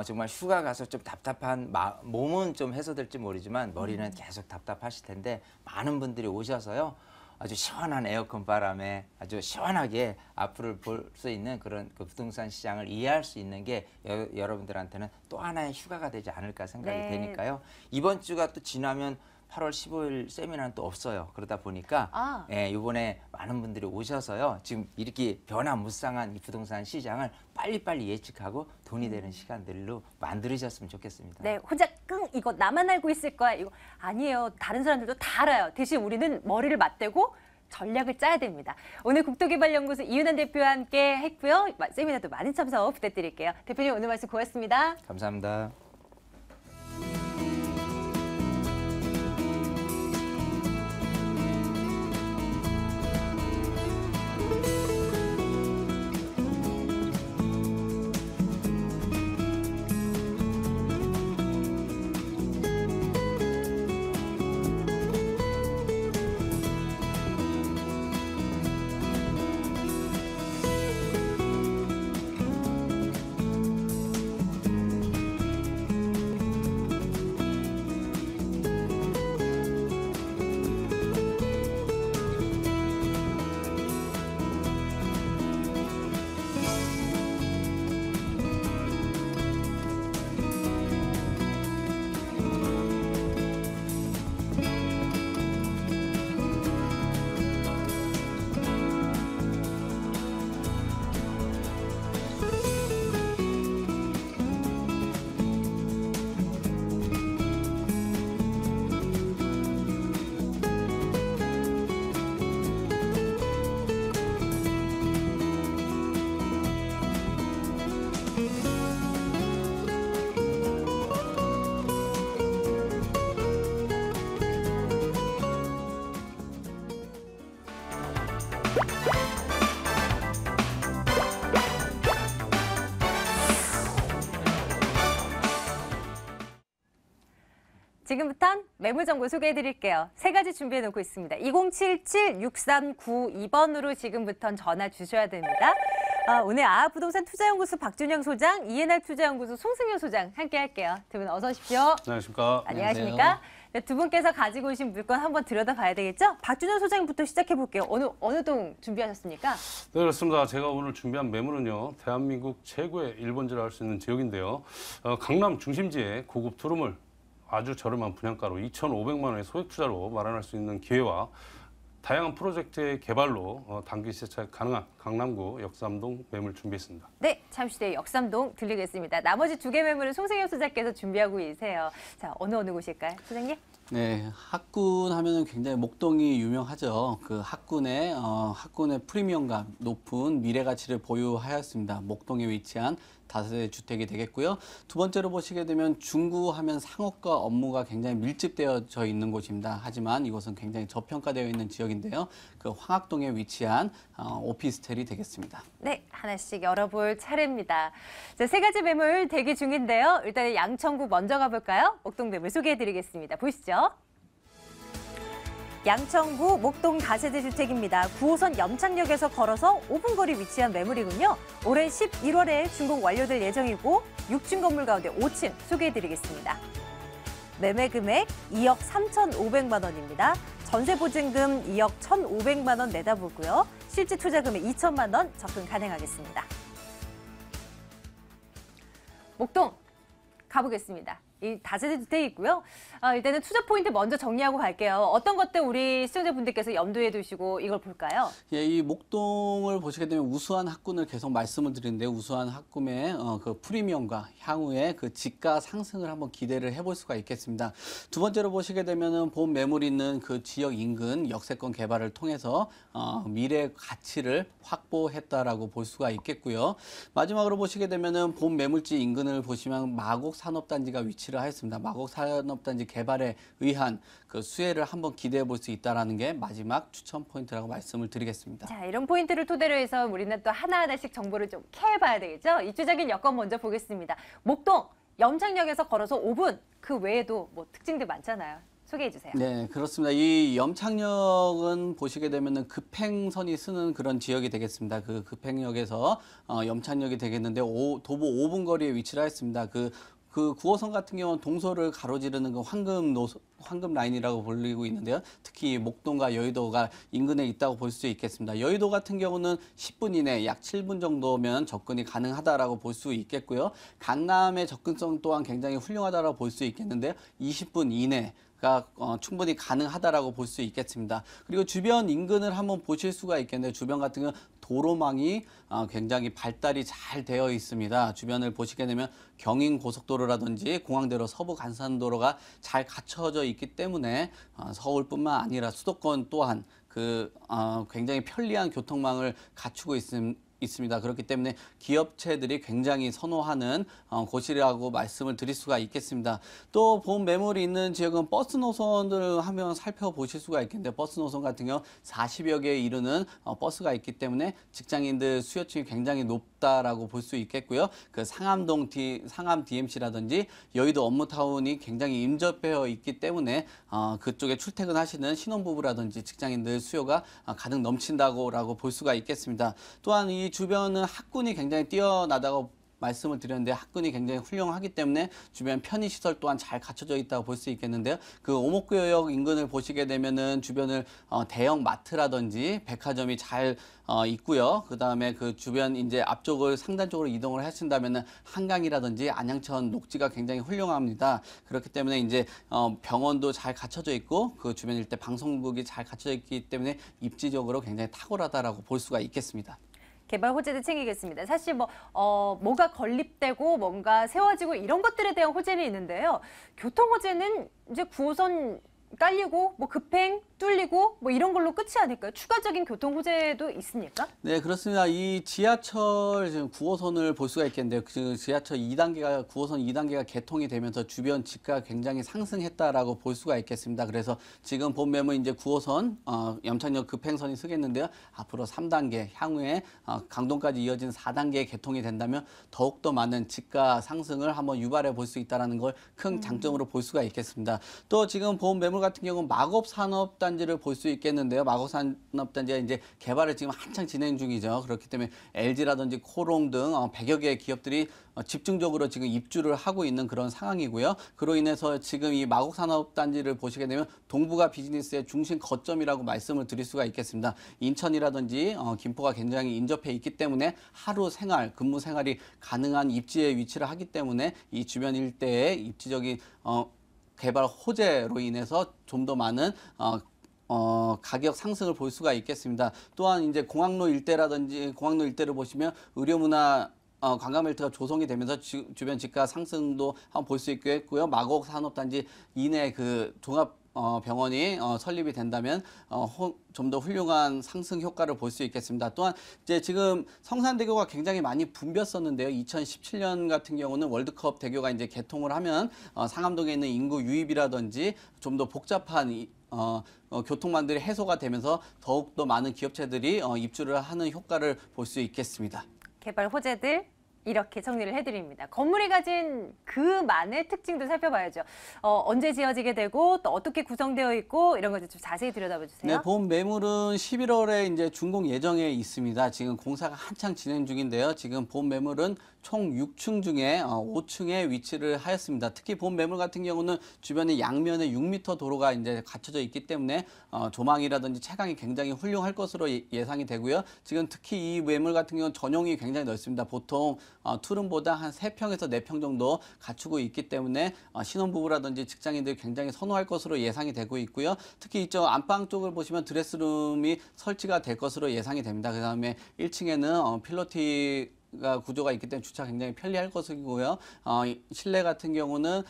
정말 휴가 가서 좀 답답한 몸은 좀 해소될지 모르지만 머리는 계속 답답하실 텐데 많은 분들이 오셔서요. 아주 시원한 에어컨 바람에 아주 시원하게 앞을 볼 수 있는 그런 그 부동산 시장을 이해할 수 있는 게 여러분들한테는 또 하나의 휴가가 되지 않을까 생각이 네. 되니까요. 이번 주가 또 지나면 8월 15일 세미나는 또 없어요. 그러다 보니까 예, 이번에 많은 분들이 오셔서요. 지금 이렇게 변화무쌍한 이 부동산 시장을 빨리빨리 예측하고 돈이 되는 시간들로 만들으셨으면 좋겠습니다. 네, 혼자 끙 이거 나만 알고 있을 거야. 이거 아니에요. 다른 사람들도 다 알아요. 대신 우리는 머리를 맞대고 전략을 짜야 됩니다. 오늘 국토개발연구소 이윤환 대표와 함께 했고요. 세미나도 많은 참석 부탁드릴게요. 대표님 오늘 말씀 고맙습니다. 감사합니다. 지금부터 매물 정보 소개해 드릴게요. 세 가지 준비해 놓고 있습니다. 2077-6392번으로 지금부터 전화 주셔야 됩니다. 오늘 부동산 투자연구소 박준영 소장, 이해날 투자연구소 송승효 소장 함께 할게요. 두 분 어서 오십시오. 안녕하십니까. 안녕하십니까. 네, 두 분께서 가지고 오신 물건 한번 들여다봐야 되겠죠? 박준영 소장부터 시작해 볼게요. 어느 동 준비하셨습니까? 네, 그렇습니다. 제가 오늘 준비한 매물은요, 대한민국 최고의 1번지라 할 수 있는 지역인데요. 강남 중심지에 고급 투룸을 아주 저렴한 분양가로 2,500만 원의 소액 투자로 마련할 수 있는 기회와 다양한 프로젝트의 개발로 단기 시차 가능한 강남구 역삼동 매물 준비했습니다. 네, 잠시 뒤에 역삼동 들리겠습니다. 나머지 두 개 매물은 송승효 소장께서 준비하고 계세요. 자, 어느 곳일까요, 소장님? 네, 학군 하면은 굉장히 목동이 유명하죠. 그 학군의 프리미엄감 높은 미래 가치를 보유하였습니다. 목동에 위치한 다세대 주택이 되겠고요. 두 번째로 보시게 되면 중구하면 상업과 업무가 굉장히 밀집되어져 있는 곳입니다. 하지만 이곳은 굉장히 저평가되어 있는 지역인데요. 그 황학동에 위치한 오피스텔이 되겠습니다. 네, 하나씩 열어볼 차례입니다. 자, 세 가지 매물 대기 중인데요. 일단 양천구 먼저 가볼까요? 목동 매물 소개해드리겠습니다. 보시죠. 양천구 목동 다세대 주택입니다. 9호선 염창역에서 걸어서 5분 거리 위치한 매물이군요. 올해 11월에 준공 완료될 예정이고 6층 건물 가운데 5층 소개해드리겠습니다. 매매 금액 2억 3,500만 원입니다. 전세 보증금 2억 1,500만 원 내다보고요. 실제 투자 금액 2천만 원 접근 가능하겠습니다. 목동 가보겠습니다. 이 다세대 주택이 있고요. 일단은 투자 포인트 먼저 정리하고 갈게요. 어떤 것들 우리 시청자분들께서 염두에 두시고 이걸 볼까요? 예, 이 목동을 보시게 되면 우수한 학군을 계속 말씀을 드리는데 우수한 학군의 그 프리미엄과 향후에 그 지가 상승을 한번 기대를 해볼 수가 있겠습니다. 두 번째로 보시게 되면은 본 매물 있는 그 지역 인근 역세권 개발을 통해서 미래 가치를 확보했다라고 볼 수가 있겠고요. 마지막으로 보시게 되면은 본 매물지 인근을 보시면 마곡 산업단지가 위치를 하였습니다. 마곡 산업단지 개발에 의한 그 수혜를 한번 기대해 볼 수 있다라는 게 마지막 추천 포인트라고 말씀을 드리겠습니다. 자, 이런 포인트를 토대로 해서 우리는 또 하나하나씩 정보를 좀 캐봐야 되겠죠? 입주적인 여건 먼저 보겠습니다. 목동, 염창역에서 걸어서 5분, 그 외에도 뭐 특징들 많잖아요. 소개해 주세요. 네, 그렇습니다. 이 염창역은 보시게 되면은 급행선이 쓰는 그런 지역이 되겠습니다. 그 급행역에서 염창역이 되겠는데 도보 5분 거리에 위치를 했습니다. 그 그 9호선 같은 경우는 동서를 가로지르는 그 황금 라인이라고 불리고 있는데요. 특히 목동과 여의도가 인근에 있다고 볼 수 있겠습니다. 여의도 같은 경우는 10분 이내 약 7분 정도면 접근이 가능하다라고 볼 수 있겠고요. 강남의 접근성 또한 굉장히 훌륭하다라고 볼 수 있겠는데요. 20분 이내 가 충분히 가능하다라고 볼 수 있겠습니다. 그리고 주변 인근을 한번 보실 수가 있겠는데 주변 같은 경우는 도로망이 굉장히 발달이 잘 되어 있습니다. 주변을 보시게 되면 경인고속도로라든지 공항대로 서부간선도로가 잘 갖춰져 있기 때문에 서울뿐만 아니라 수도권 또한 굉장히 편리한 교통망을 갖추고 있습니다. 그렇기 때문에 기업체들이 굉장히 선호하는 곳이라고 말씀을 드릴 수가 있겠습니다. 또 본 매물이 있는 지역은 버스 노선을 한번 살펴보실 수가 있겠는데 버스 노선 같은 경우 40여 개에 이르는 버스가 있기 때문에 직장인들 수요층이 굉장히 높다라고 볼 수 있겠고요. 그 상암 DMC라든지 여의도 업무타운이 굉장히 인접되어 있기 때문에 그쪽에 출퇴근하시는 신혼부부라든지 직장인들 수요가 가득 넘친다고 볼 수가 있겠습니다. 또한 이 주변은 학군이 굉장히 뛰어나다고 말씀을 드렸는데 학군이 굉장히 훌륭하기 때문에 주변 편의시설 또한 잘 갖춰져 있다고 볼 수 있겠는데요. 그 오목교역 인근을 보시게 되면은 주변을 대형 마트라든지 백화점이 잘 있고요. 그 다음에 그 주변 이제 앞쪽을 상단 쪽으로 이동을 하신다면은 한강이라든지 안양천 녹지가 굉장히 훌륭합니다. 그렇기 때문에 이제 병원도 잘 갖춰져 있고 그 주변 일대 방송국이 잘 갖춰져 있기 때문에 입지적으로 굉장히 탁월하다라고 볼 수가 있겠습니다. 개발 호재도 챙기겠습니다. 사실 뭐가 건립되고 뭔가 세워지고 이런 것들에 대한 호재는 있는데요. 교통 호재는 이제 9호선 깔리고 뭐 급행 뚫리고 뭐 이런 걸로 끝이 아닐까요? 추가적인 교통 호재도 있습니까? 네, 그렇습니다. 이 지하철 지금 9호선을 볼 수가 있겠는데요. 그 지하철 2단계가 9호선 2단계가 개통이 되면서 주변 집가가 굉장히 상승했다라고 볼 수가 있겠습니다. 그래서 지금 본 매물 이제 9호선 염창역 급행선이 쓰겠는데요. 앞으로 3단계 향후에 강동까지 이어진 4단계 개통이 된다면 더욱더 많은 집가 상승을 한번 유발해 볼 수 있다는 걸 큰 장점으로 볼 수가 있겠습니다. 또 지금 본 매물 같은 경우는 마곡산업단지를 볼 수 있겠는데요. 마곡산업단지가 이제 개발을 지금 한창 진행 중이죠. 그렇기 때문에 LG라든지 코롱 등 100여 개의 기업들이 집중적으로 지금 입주를 하고 있는 그런 상황이고요. 그로 인해서 지금 이 마곡산업단지를 보시게 되면 동북아 비즈니스의 중심 거점이라고 말씀을 드릴 수가 있겠습니다. 인천이라든지 김포가 굉장히 인접해 있기 때문에 하루 생활, 근무 생활이 가능한 입지에 위치를 하기 때문에 이 주변 일대의 입지적인 개발 호재로 인해서 좀 더 많은 가격 상승을 볼 수가 있겠습니다. 또한 이제 공항로 일대라든지 공항로 일대를 보시면 의료문화 관광벨트가 조성이 되면서 주변 집가 상승도 한번 볼 수 있겠고요. 마곡 산업단지 이내 그 종합 병원이 설립이 된다면 좀 더 훌륭한 상승 효과를 볼 수 있겠습니다. 또한 이제 지금 성산대교가 굉장히 많이 붐볐었는데요. 2017년 같은 경우는 월드컵 대교가 이제 개통을 하면 상암동에 있는 인구 유입이라든지 좀 더 복잡한 교통망들이 해소가 되면서 더욱더 많은 기업체들이 입주를 하는 효과를 볼 수 있겠습니다. 개발 호재들 이렇게 정리를 해드립니다. 건물이 가진 그만의 특징도 살펴봐야죠. 언제 지어지게 되고 또 어떻게 구성되어 있고 이런 것들 좀 자세히 들여다봐 주세요. 네, 본 매물은 11월에 이제 준공 예정에 있습니다. 지금 공사가 한창 진행 중인데요. 지금 본 매물은 총 6층 중에 5층에 위치를 하였습니다. 특히 본 매물 같은 경우는 주변에 양면에 6m 도로가 이제 갖춰져 있기 때문에 조망이라든지 채광이 굉장히 훌륭할 것으로 예상이 되고요. 지금 특히 이 매물 같은 경우는 전용이 굉장히 넓습니다. 보통 투룸보다 한 3평에서 4평 정도 갖추고 있기 때문에 신혼부부라든지 직장인들이 굉장히 선호할 것으로 예상이 되고 있고요. 특히 이쪽 안방 쪽을 보시면 드레스룸이 설치가 될 것으로 예상이 됩니다. 그 다음에 1층에는 필로티가 구조가 있기 때문에 주차 굉장히 편리할 것이고요. 실내 같은 경우는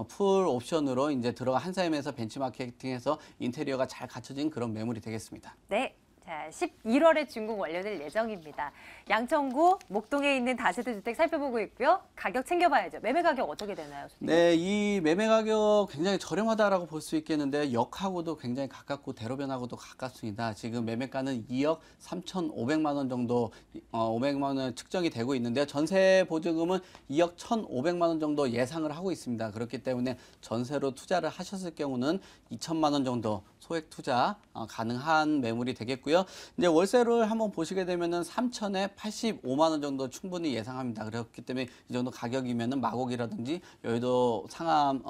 풀 옵션으로 이제 들어가 한사임에서 벤치마케팅해서 인테리어가 잘 갖춰진 그런 매물이 되겠습니다. 네. 자, 11월에 준공 완료될 예정입니다. 양천구 목동에 있는 다세대 주택 살펴보고 있고요. 가격 챙겨봐야죠. 매매 가격 어떻게 되나요, 선생님? 네, 이 매매 가격 굉장히 저렴하다라고 볼 수 있겠는데 역하고도 굉장히 가깝고 대로변하고도 가깝습니다. 지금 매매가는 2억 3,500만 원 정도 500만 원 측정이 되고 있는데요. 전세 보증금은 2억 1,500만 원 정도 예상을 하고 있습니다. 그렇기 때문에 전세로 투자를 하셨을 경우는 2천만 원 정도 소액 투자 가능한 매물이 되겠고요. 있고요. 이제 월세를 한번 보시게 되면은 3천에 85만 원 정도 충분히 예상합니다. 그렇기 때문에 이 정도 가격이면은 마곡이라든지 여의도 상암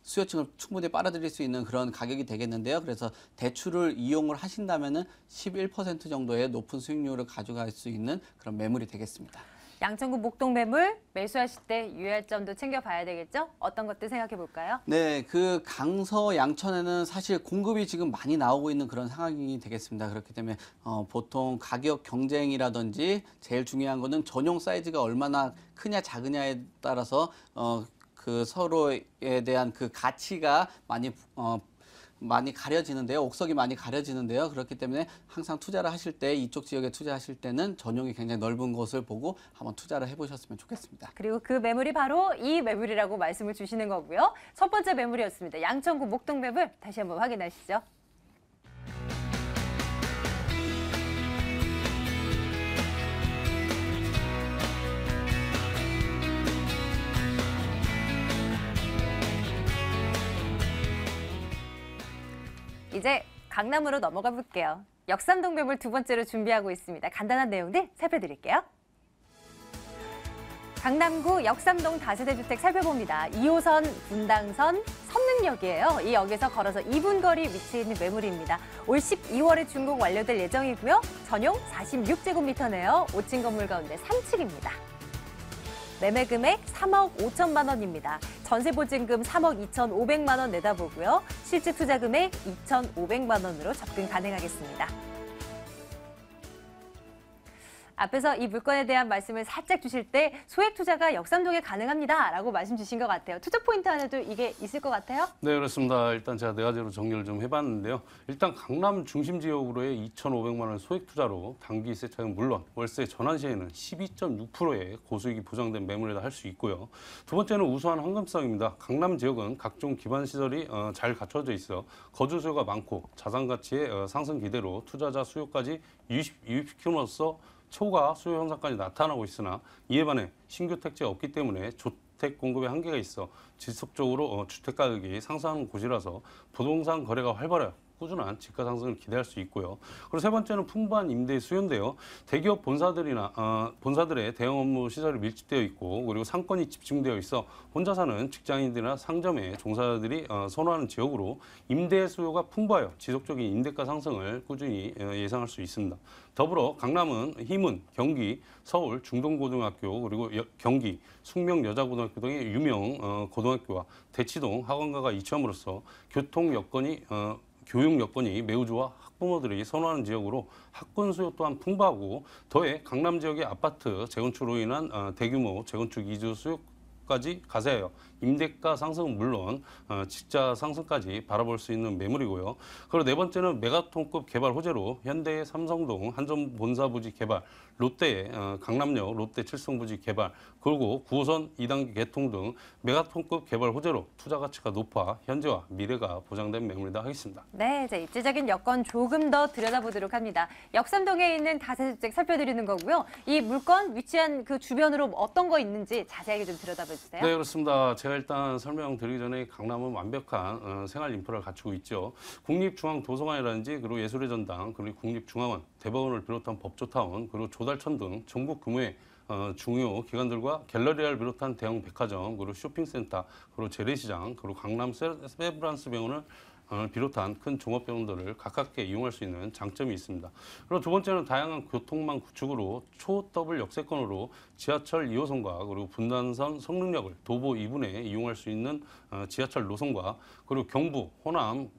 수요층을 충분히 빨아들일 수 있는 그런 가격이 되겠는데요. 그래서 대출을 이용을 하신다면은 11% 정도의 높은 수익률을 가져갈 수 있는 그런 매물이 되겠습니다. 양천구 목동 매물 매수하실 때 유의할 점도 챙겨봐야 되겠죠? 어떤 것들 생각해 볼까요? 네, 그 강서 양천에는 사실 공급이 지금 많이 나오고 있는 그런 상황이 되겠습니다. 그렇기 때문에 보통 가격 경쟁이라든지 제일 중요한 거는 전용 사이즈가 얼마나 크냐 작으냐에 따라서 그 서로에 대한 그 가치가 많이 가려지는데요. 옥석이 많이 가려지는데요. 그렇기 때문에 항상 투자를 하실 때 이쪽 지역에 투자하실 때는 전용이 굉장히 넓은 곳을 보고 한번 투자를 해보셨으면 좋겠습니다. 그리고 그 매물이 바로 이 매물이라고 말씀을 주시는 거고요. 첫 번째 매물이었습니다. 양천구 목동 매물 다시 한번 확인하시죠. 이제 강남으로 넘어가 볼게요. 역삼동 매물 두 번째로 준비하고 있습니다. 간단한 내용들 살펴드릴게요. 강남구 역삼동 다세대 주택 살펴봅니다. 2호선 분당선 성능역이에요. 이 역에서 걸어서 2분 거리 위치해 있는 매물입니다. 올 12월에 준공 완료될 예정이고요. 전용 46제곱미터네요. 5층 건물 가운데 3층입니다. 매매 금액 3억 5천만 원입니다. 전세 보증금 3억 2,500만 원 내다보고요. 실제 투자 금액 2,500만 원으로 접근 가능하겠습니다. 앞에서 이 물건에 대한 말씀을 살짝 주실 때 소액 투자가 역삼동에 가능합니다라고 말씀 주신 것 같아요. 투자 포인트 안에도 이게 있을 것 같아요? 네, 그렇습니다. 일단 제가 네 가지로 정리를 좀 해봤는데요. 일단 강남 중심 지역으로의 2,500만 원 소액 투자로 단기 세차는 물론 월세 전환 시에는 12.6%의 고수익이 보장된 매물이라 할 수 있고요. 두 번째는 우수한 황금성입니다. 강남 지역은 각종 기반 시설이 잘 갖춰져 있어 거주 수요가 많고 자산 가치의 상승 기대로 투자자 수요까지 유입시킴으로써 초과 수요 현상까지 나타나고 있으나 이에 반해 신규 택지가 없기 때문에 주택 공급에 한계가 있어 지속적으로 주택 가격이 상승하는 곳이라서 부동산 거래가 활발해요. 꾸준한 집가 상승을 기대할 수 있고요. 그리고 세 번째는 풍부한 임대 수요인데요. 대기업 본사들의 대형 업무 시설이 밀집되어 있고 그리고 상권이 집중되어 있어 혼자 사는 직장인들이나 상점의 종사자들이 선호하는 지역으로 임대 수요가 풍부하여 지속적인 임대가 상승을 꾸준히 예상할 수 있습니다. 더불어 강남은 희문, 경기, 서울 중동고등학교 그리고 경기, 숙명여자고등학교 등의 유명 고등학교와 대치동 학원가가 이치함으로써 교육 여건이 매우 좋아 학부모들이 선호하는 지역으로 학군 수요 또한 풍부하고 더해 강남 지역의 아파트 재건축으로 인한 대규모 재건축 이주 수요까지 가세하여 임대가 상승은 물론 직자 상승까지 바라볼 수 있는 매물이고요. 그리고 네 번째는 메가톤급 개발 호재로 현대의 삼성동 한전 본사 부지 개발, 롯데의 강남역 롯데 칠성 부지 개발, 그리고 9호선 2단계 개통 등 메가톤급 개발 호재로 투자 가치가 높아 현재와 미래가 보장된 매물이다 하겠습니다. 네, 이제 입지적인 여건 조금 더 들여다보도록 합니다. 역삼동에 있는 다세대주택 살펴드리는 거고요. 이 물건 위치한 그 주변으로 어떤 거 있는지 자세하게 좀 들여다봐 주세요. 네, 그렇습니다. 제가 일단 설명드리기 전에 강남은 완벽한 생활 인프라를 갖추고 있죠. 국립중앙도서관이라든지 그리고 예술의 전당 그리고 국립중앙원, 대법원을 비롯한 법조타운 그리고 조달천 등 전국 규모의 중요 기관들과 갤러리아를 비롯한 대형 백화점 그리고 쇼핑센터 그리고 재래시장 그리고 강남 세브란스 병원을 비롯한 큰 종합병원들을 가깝게 이용할 수 있는 장점이 있습니다. 그리고 두 번째는 다양한 교통망 구축으로 초더블 역세권으로 지하철 2호선과 그리고 분당선 성능역을 도보 2분에 이용할 수 있는 지하철 노선과 그리고 경부, 호남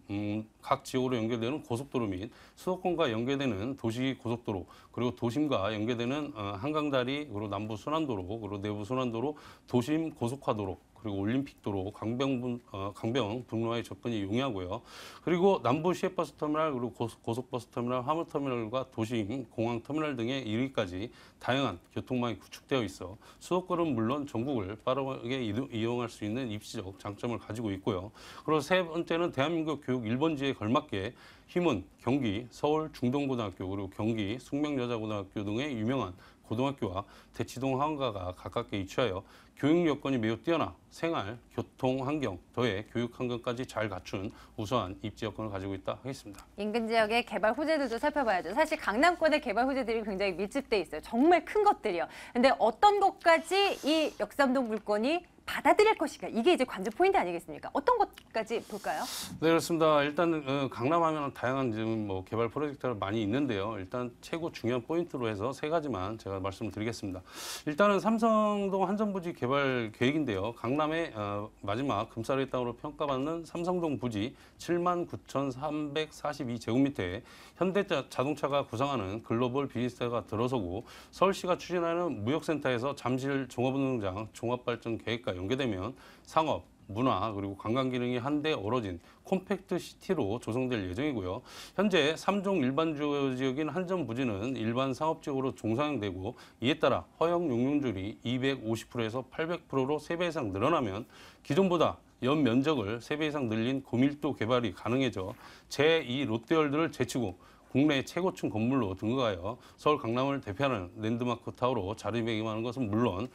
각 지역으로 연결되는 고속도로 및 수도권과 연계되는 도시 고속도로 그리고 도심과 연계되는 한강다리 그리고 남부 순환도로 그리고 내부 순환도로 도심 고속화도로 그리고 올림픽도로 강병 분로와의 접근이 용이하고요. 그리고 남부 시외버스터미널 그리고 고속버스터미널 화물터미널과 도심 공항 터미널 등의 이르기까지 다양한 교통망이 구축되어 있어 수도권은 물론 전국을 빠르게 이용할 수 있는 입지적 장점을 가지고 있고요. 그리고 세 번째는 대한민국 교육 1번지에 걸맞게 희문, 경기, 서울 중동고등학교 그리고 경기 숙명여자고등학교 등의 유명한 고등학교와 대치동 학원가가 가깝게 위치하여 교육 여건이 매우 뛰어나 생활, 교통 환경, 더해 교육 환경까지 잘 갖춘 우수한 입지 여건을 가지고 있다 하겠습니다. 인근 지역의 개발 호재들도 살펴봐야죠. 사실 강남권의 개발 호재들이 굉장히 밀집돼 있어요. 정말 큰 것들이요. 근데 어떤 것까지 이 역삼동 물건이 받아들일 것인가? 이게 이제 관전 포인트 아니겠습니까? 어떤 것까지 볼까요? 네, 그렇습니다. 일단 강남하면 다양한 지금 뭐 개발 프로젝트가 많이 있는데요. 일단 최고 중요한 포인트로 해서 세 가지만 제가 말씀을 드리겠습니다. 일단은 삼성동 한전부지 개발 계획인데요. 강남의 마지막 금살의 땅으로 평가받는 삼성동 부지 79,342제곱미터에 현대자동차가 구상하는 글로벌 비즈니스가 들어서고 서울시가 추진하는 무역센터에서 잠실 종합운동장 종합발전 계획과 연계되면 상업, 문화 그리고 관광 기능이 한데 어우러진 콤팩트 시티로 조성될 예정이고요. 현재 3종 일반 주요 지역인 한전 부지는 일반 상업 지역으로 종상되고 이에 따라 허용 용적률이 250%에서 800%로 3배 이상 늘어나면 기존보다 연 면적을 3배 이상 늘린 고밀도 개발이 가능해져 제2 롯데월드를 제치고 국내 최고층 건물로 등극하여 서울 강남을 대표하는 랜드마크 타워로 자리매김하는 것은 물론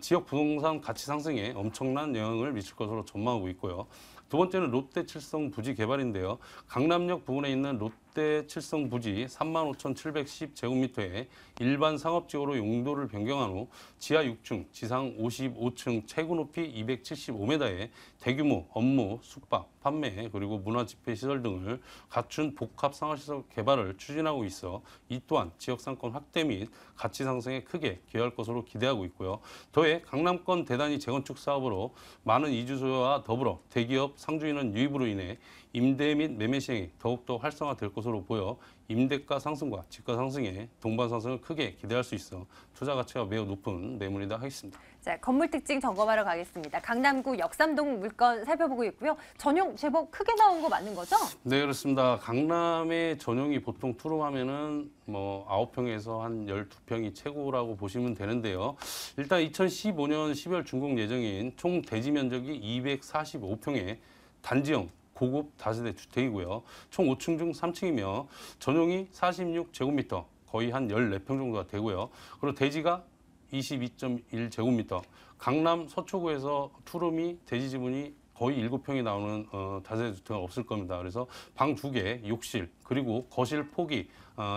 지역 부동산 가치 상승에 엄청난 영향을 미칠 것으로 전망하고 있고요. 두 번째는 롯데 칠성 부지 개발인데요. 강남역 부근에 있는 롯데 칠성 부지 35,710제곱미터에 일반 상업지역으로 용도를 변경한 후 지하 6층, 지상 55층, 최고 높이 275m에 대규모 업무, 숙박, 판매, 그리고 문화 집회 시설 등을 갖춘 복합 상업시설 개발을 추진하고 있어 이 또한 지역 상권 확대 및 가치 상승에 크게 기여할 것으로 기대하고 있고요. 더해 강남권 대단위 재건축 사업으로 많은 이주 수요와 더불어 대기업 상주인원 유입으로 인해 임대 및 매매 시행이 더욱더 활성화될 것으로 보여 임대가 상승과 집가 상승에 동반 상승을 크게 기대할 수 있어 투자 가치가 매우 높은 매물이다 하겠습니다. 자, 건물 특징 점검하러 가겠습니다. 강남구 역삼동 물건 살펴보고 있고요. 전용 제법 크게 나온 거 맞는 거죠? 네, 그렇습니다. 강남의 전용이 보통 투룸하면은 뭐 9평에서 한 12평이 최고라고 보시면 되는데요. 일단 2015년 12월 준공 예정인 총 대지 면적이 245평에 단지형 고급 다세대 주택이고요. 총 5층 중 3층이며 전용이 46제곱미터, 거의 한 14평 정도가 되고요. 그리고 대지가 22.1제곱미터. 강남 서초구에서 투룸이 대지 지분이 거의 7평이 나오는 다세대 주택은 없을 겁니다. 그래서 방 2개, 욕실, 그리고 거실 폭이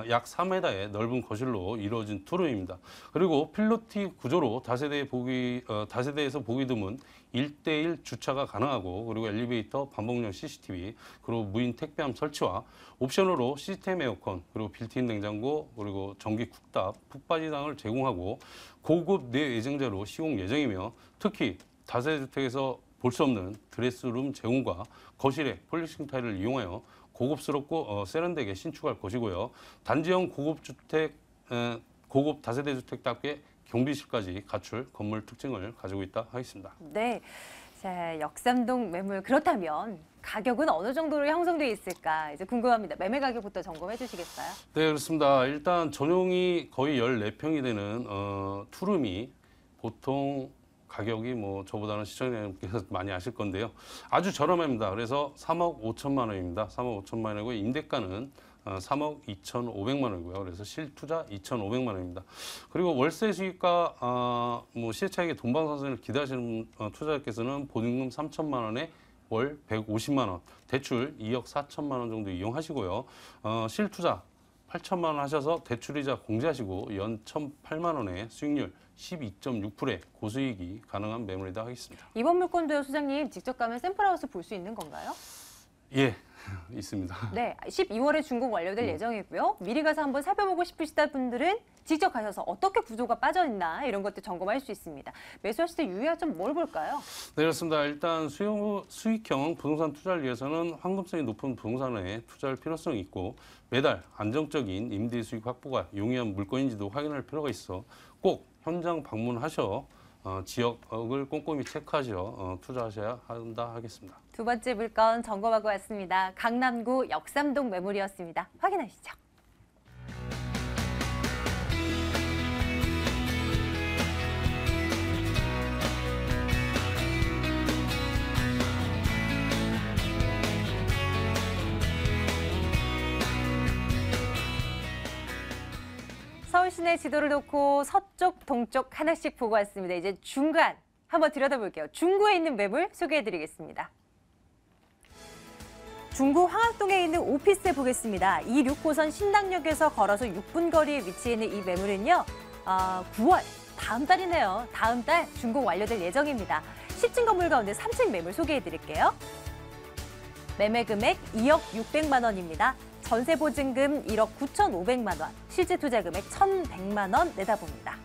약 3m의 넓은 거실로 이루어진 투룸입니다. 그리고 필로티 구조로 다세대에서 보기 드문 1대1 주차가 가능하고 그리고 엘리베이터, 반복용 CCTV, 그리고 무인 택배함 설치와 옵션으로 시스템 에어컨, 그리고 빌트인 냉장고, 그리고 전기 쿡탑, 북바지장을 제공하고 고급 내외장재로 시공 예정이며 특히 다세대 주택에서 볼 수 없는 드레스룸 제공과 거실에 폴리싱 타일을 이용하여 고급스럽고 세련되게 신축할 것이고요. 단지형 고급 다세대 주택답게 경비실까지 갖출 건물 특징을 가지고 있다 하겠습니다. 네. 자, 역삼동 매물 그렇다면 가격은 어느 정도로 형성돼 있을까 이제 궁금합니다. 매매 가격부터 점검해 주시겠어요? 네, 그렇습니다. 일단 전용이 거의 14평이 되는 투룸이 보통 가격이 뭐 저보다는 시청자님께서 많이 아실 건데요. 아주 저렴합니다. 그래서 3억 5천만 원입니다. 3억 5천만 원이고 임대가는 3억 2,500만 원이고요. 그래서 실투자 2,500만 원입니다. 그리고 월세 수익과 뭐 시세차익의 동방상승을 기대하시는 투자자께서는 보증금 3천만 원에 월 150만 원, 대출 2억 4천만 원 정도 이용하시고요. 실투자 8천만 원 하셔서 대출이자 공제하시고 연 1,008만 원의 수익률 12.6%의 고수익이 가능한 매물이다 하겠습니다. 이번 물건도요, 소장님 직접 가면 샘플하우스 볼 수 있는 건가요? 예, 있습니다. 네, 12월에 준공 완료될 예정이고요. 미리 가서 한번 살펴보고 싶으시다 분들은 직접 가셔서 어떻게 구조가 빠져있나 이런 것들 점검할 수 있습니다. 매수하실 때 유의할 점 뭘 볼까요? 네, 그렇습니다. 일단 수익형 부동산 투자를 위해서는 황금성이 높은 부동산에 투자할 필요성이 있고 매달 안정적인 임대 수익 확보가 용이한 물건인지도 확인할 필요가 있어 꼭 현장 방문하셔 지역을 꼼꼼히 체크하셔 투자하셔야 한다 하겠습니다. 두 번째 물건 점검하고 왔습니다. 강남구 역삼동 매물이었습니다. 확인하시죠. 시내 지도를 놓고 서쪽, 동쪽 하나씩 보고 왔습니다. 이제 중간 한번 들여다볼게요. 중구에 있는 매물 소개해드리겠습니다. 중구 황학동에 있는 오피스에 보겠습니다. 이 6호선 신당역에서 걸어서 6분 거리에 위치해 있는 이 매물은요. 9월, 다음 달이네요. 다음 달 준공 완료될 예정입니다. 10층 건물 가운데 3층 매물 소개해드릴게요. 매매 금액 2억 600만 원입니다. 전세 보증금 1억 9,500만 원, 실제 투자 금액 1,100만 원 내다봅니다.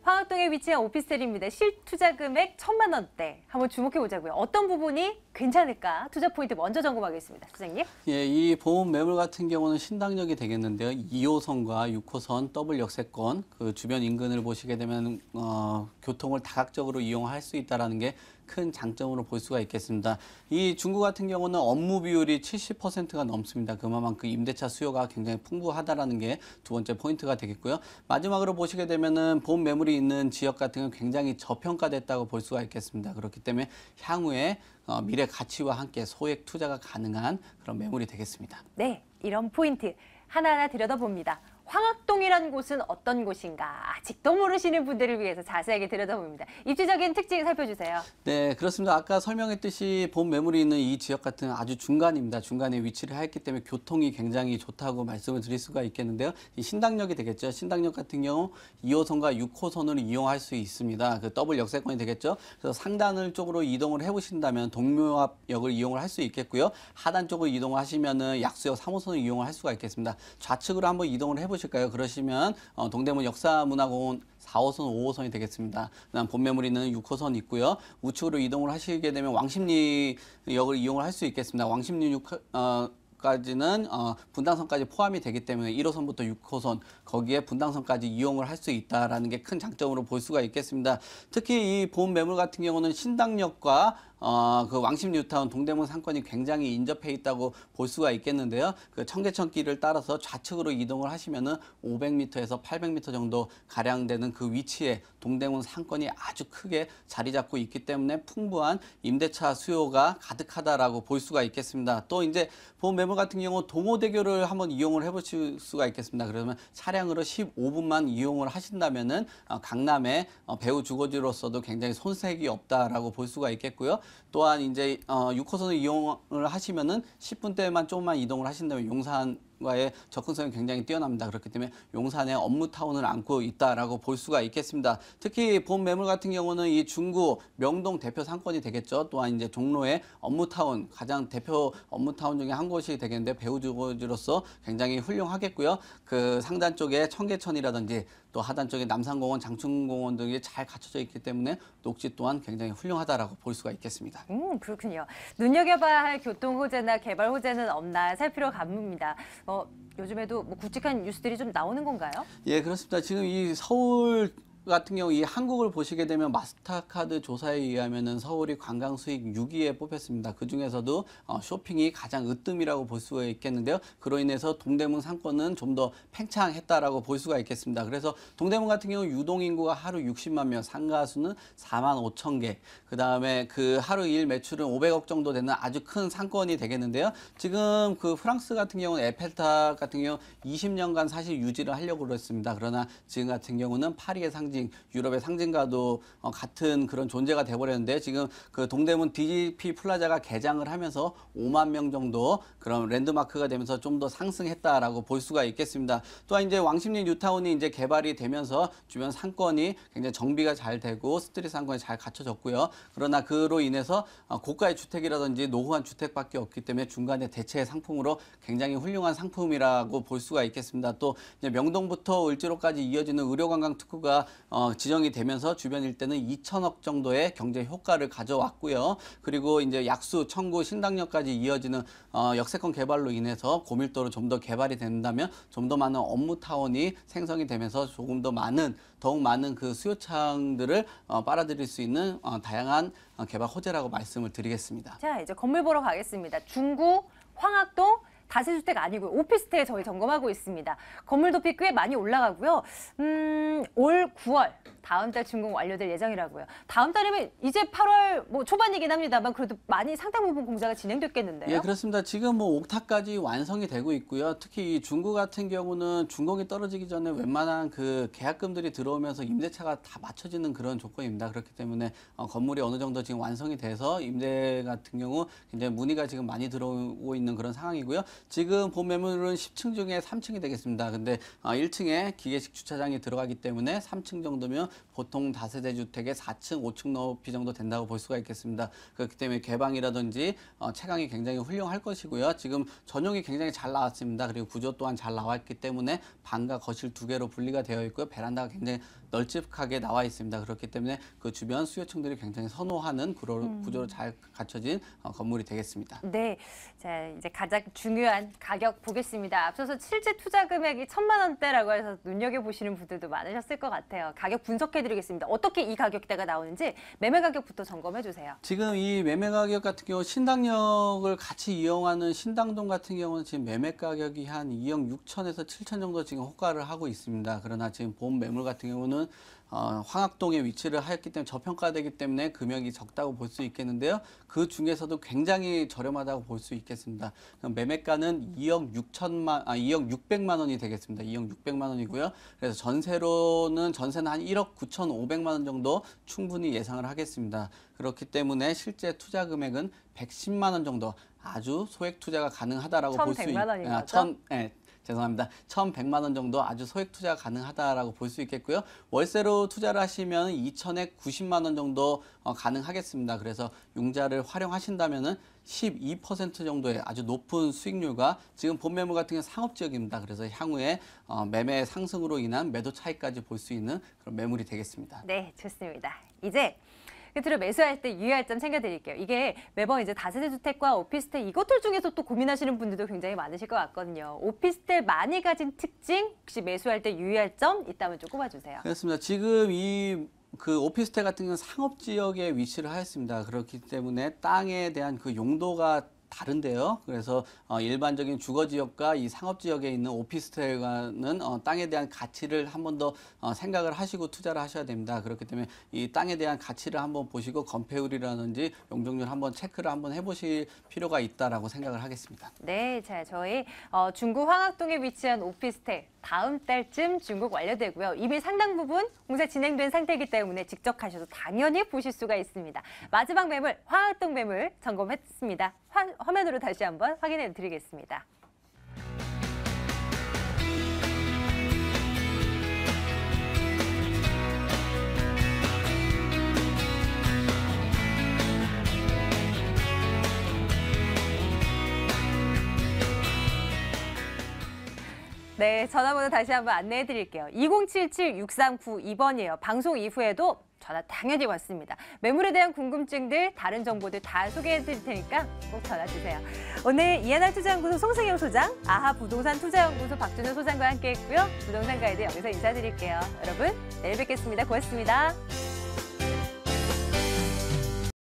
황학동에 위치한 오피스텔입니다. 실투자 금액 1,000만 원대. 한번 주목해 보자고요. 어떤 부분이 괜찮을까? 투자 포인트 먼저 점검하겠습니다. 소장님. 예, 이 보험 매물 같은 경우는 신당역이 되겠는데요. 2호선과 6호선 더블 역세권 그 주변 인근을 보시게 되면 교통을 다각적으로 이용할 수 있다는 게 큰 장점으로 볼 수가 있겠습니다. 이 중구 같은 경우는 업무 비율이 70%가 넘습니다. 그만큼 임대차 수요가 굉장히 풍부하다라는 게 두 번째 포인트가 되겠고요. 마지막으로 보시게 되면은 보험 매물이 있는 지역 같은 경우는 굉장히 저평가됐다고 볼 수가 있겠습니다. 그렇기 때문에 향후에 미래 가치와 함께 소액 투자가 가능한 그런 매물이 되겠습니다. 네, 이런 포인트 하나하나 들여다봅니다. 황학동이라는 곳은 어떤 곳인가? 아직도 모르시는 분들을 위해서 자세하게 들여다봅니다. 입지적인 특징 살펴주세요. 네, 그렇습니다. 아까 설명했듯이 보험 매물이 있는 이 지역 같은 아주 중간입니다. 중간에 위치를 했기 때문에 교통이 굉장히 좋다고 말씀을 드릴 수가 있겠는데요. 이 신당역이 되겠죠. 신당역 같은 경우 2호선과 6호선을 이용할 수 있습니다. 그 더블 역세권이 되겠죠. 그래서 상단을 쪽으로 이동을 해보신다면 동묘압역을 이용을 할 수 있겠고요. 하단 쪽으로 이동을 하시면은 약수역 3호선을 이용을 할 수가 있겠습니다. 좌측으로 한번 이동을 해보실까요? 그러시면 동대문 역사문화공원 4호선, 5호선이 되겠습니다. 그다음 본 매물이 있는 6호선 있고요. 우측으로 이동을 하시게 되면 왕십리역을 이용을 할 수 있겠습니다. 왕십리 까지는 분당선까지 포함이 되기 때문에 1호선부터 6호선 거기에 분당선까지 이용을 할 수 있다라는 게 큰 장점으로 볼 수가 있겠습니다. 특히 이 보험 매물 같은 경우는 신당역과 그 왕십 뉴타운 동대문 상권이 굉장히 인접해 있다고 볼 수가 있겠는데요. 그 청계천길을 따라서 좌측으로 이동을 하시면은 500m에서 800m 정도 가량 되는 그 위치에 동대문 상권이 아주 크게 자리 잡고 있기 때문에 풍부한 임대차 수요가 가득하다라고 볼 수가 있겠습니다. 또 이제 보험 매물 같은 경우 동호대교를 한번 이용을 해보실 수가 있겠습니다. 그러면 차량으로 15분만 이용을 하신다면은 강남의 배후 주거지로서도 굉장히 손색이 없다라고 볼 수가 있겠고요. 또한 이제 6호선을 이용을 하시면은 10분대만 조금만 이동을 하신다면 용산과의 접근성이 굉장히 뛰어납니다. 그렇기 때문에 용산의 업무타운을 안고 있다라고 볼 수가 있겠습니다. 특히 본 매물 같은 경우는 이 중구 명동 대표 상권이 되겠죠. 또한 이제 종로의 업무타운 가장 대표 업무타운 중에 한 곳이 되겠는데 배후 주거지로서 굉장히 훌륭하겠고요. 그 상단 쪽에 청계천이라든지 또 하단 쪽에 남산공원, 장충공원 등이 잘 갖춰져 있기 때문에 녹지 또한 굉장히 훌륭하다라고 볼 수가 있겠습니다. 그렇군요. 눈여겨봐야 할 교통 호재나 개발 호재는 없나 살피러 갑니다. 요즘에도 뭐 굵직한 뉴스들이 좀 나오는 건가요? 예, 그렇습니다. 지금 이 서울 같은 경우 이 한국을 보시게 되면 마스터카드 조사에 의하면은 서울이 관광 수익 6위에 뽑혔습니다. 그 중에서도 쇼핑이 가장 으뜸이라고 볼 수가 있겠는데요. 그로 인해서 동대문 상권은 좀 더 팽창했다라고 볼 수가 있겠습니다. 그래서 동대문 같은 경우 유동 인구가 하루 60만 명, 상가 수는 4만 5천 개. 그 다음에 그 하루 일 매출은 500억 정도 되는 아주 큰 상권이 되겠는데요. 지금 그 프랑스 같은 경우는 에펠탑 같은 경우 20년간 사실 유지를 하려고 그랬습니다. 그러나 지금 같은 경우는 파리의 상징, 유럽의 상징과도 같은 그런 존재가 돼버렸는데 지금 그 동대문 DGP 플라자가 개장을 하면서 5만 명 정도 그런 랜드마크가 되면서 좀 더 상승했다라고 볼 수가 있겠습니다. 또한 이제 왕십리 뉴타운이 이제 개발이 되면서 주변 상권이 굉장히 정비가 잘 되고 스트릿 상권이 잘 갖춰졌고요. 그러나 그로 인해서 고가의 주택이라든지 노후한 주택밖에 없기 때문에 중간에 대체 상품으로 굉장히 훌륭한 상품이라고 볼 수가 있겠습니다. 또 이제 명동부터 을지로까지 이어지는 의료관광 특구가 지정이 되면서 주변 일대는 2천억 정도의 경제 효과를 가져왔고요. 그리고 이제 약수, 청구, 신당역까지 이어지는 역세권 개발로 인해서 고밀도로 좀 더 개발이 된다면 좀 더 많은 업무타운이 생성이 되면서 조금 더 많은, 더욱 많은 그 수요창들을 빨아들일 수 있는 다양한 개발 호재라고 말씀을 드리겠습니다. 자, 이제 건물 보러 가겠습니다. 중구, 황학동, 다세주택 아니고요. 오피스텔 저희 점검하고 있습니다. 건물 도피 꽤 많이 올라가고요. 올 9월 다음 달 준공 완료될 예정이라고요. 다음 달이면 이제 8월 뭐 초반이긴 합니다만 그래도 많이 상당 부분 공사가 진행됐겠는데요. 예, 그렇습니다. 지금 뭐 옥탑까지 완성이 되고 있고요. 특히 이 중구 같은 경우는 준공이 떨어지기 전에 웬만한 그 계약금들이 들어오면서 임대차가 다 맞춰지는 그런 조건입니다. 그렇기 때문에 건물이 어느 정도 지금 완성이 돼서 임대 같은 경우 굉장히 문의가 지금 많이 들어오고 있는 그런 상황이고요. 지금 본 매물은 10층 중에 3층이 되겠습니다. 근데 1층에 기계식 주차장이 들어가기 때문에 3층 정도면 보통 다세대 주택의 4층, 5층 높이 정도 된다고 볼 수가 있겠습니다. 그렇기 때문에 개방이라든지 채광이 굉장히 훌륭할 것이고요. 지금 전용이 굉장히 잘 나왔습니다. 그리고 구조 또한 잘 나왔기 때문에 방과 거실 두 개로 분리가 되어 있고요. 베란다가 굉장히 널찍하게 나와 있습니다. 그렇기 때문에 그 주변 수요층들이 굉장히 선호하는 구조로 잘 갖춰진 건물이 되겠습니다. 네, 자 이제 가장 중요한 가격 보겠습니다. 앞서서 실제 투자 금액이 1,000만 원대라고 해서 눈여겨 보시는 분들도 많으셨을 것 같아요. 가격 분석해드리겠습니다. 어떻게 이 가격대가 나오는지 매매 가격부터 점검해 주세요. 지금 이 매매 가격 같은 경우 신당역을 같이 이용하는 신당동 같은 경우는 지금 매매 가격이 한 2억 6천에서 7천 정도 지금 호가를 하고 있습니다. 그러나 지금 본 매물 같은 경우는 황학동에 위치를 하였기 때문에 저평가되기 때문에 금액이 적다고 볼 수 있겠는데요. 그 중에서도 굉장히 저렴하다고 볼 수 있겠습니다. 매매가는 2억 600만 원이 되겠습니다. 2억 600만 원이고요. 그래서 전세는 한 1억 9,500만 원 정도 충분히 예상을 하겠습니다. 그렇기 때문에 실제 투자 금액은 110만 원 정도 아주 소액 투자가 가능하다라고 볼 수 있습니다. 1,100만 원인 거죠? 죄송합니다. 1,100만 원 정도 아주 소액 투자가 가능하다라고 볼 수 있겠고요. 월세로 투자를 하시면 2,000에 90만 원 정도 가능하겠습니다. 그래서 융자를 활용하신다면은 12% 정도의 아주 높은 수익률과 지금 본 매물 같은 경우는 상업지역입니다. 그래서 향후에 매매 상승으로 인한 매도 차익까지 볼 수 있는 그런 매물이 되겠습니다. 네, 좋습니다. 이제 끝으로 매수할 때 유의할 점 챙겨드릴게요. 이게 매번 이제 다세대 주택과 오피스텔 이것들 중에서 또 고민하시는 분들도 굉장히 많으실 것 같거든요. 오피스텔 많이 가진 특징 혹시 매수할 때 유의할 점 있다면 좀 꼽아주세요. 그렇습니다. 지금 그 오피스텔 같은 경우는 상업 지역에 위치를 하였습니다. 그렇기 때문에 땅에 대한 그 용도가 다른데요. 그래서 일반적인 주거 지역과 이 상업 지역에 있는 오피스텔과는 땅에 대한 가치를 한 번 더 생각을 하시고 투자를 하셔야 됩니다. 그렇기 때문에 이 땅에 대한 가치를 한번 보시고 건폐율이라든지 용적률 한번 체크를 한번 해보실 필요가 있다라고 생각을 하겠습니다. 네, 자 저희 중구 황학동에 위치한 오피스텔 다음 달쯤 준공 완료되고요. 이미 상당 부분 공사 진행된 상태이기 때문에 직접 가셔도 당연히 보실 수가 있습니다. 마지막 매물 황학동 매물 점검했습니다. 화면으로 다시 한번 확인해 드리겠습니다. 네, 전화번호 다시 한번 안내해 드릴게요. 2077-6392번이에요. 방송 이후에도 전화 당연히 왔습니다. 매물에 대한 궁금증들, 다른 정보들 다 소개해 드릴 테니까 꼭 전화 주세요. 오늘 이하나 투자연구소 송승영 소장, 아하 부동산 투자연구소 박준호 소장과 함께 했고요. 부동산 가이드 여기서 인사드릴게요. 여러분, 내일 뵙겠습니다. 고맙습니다.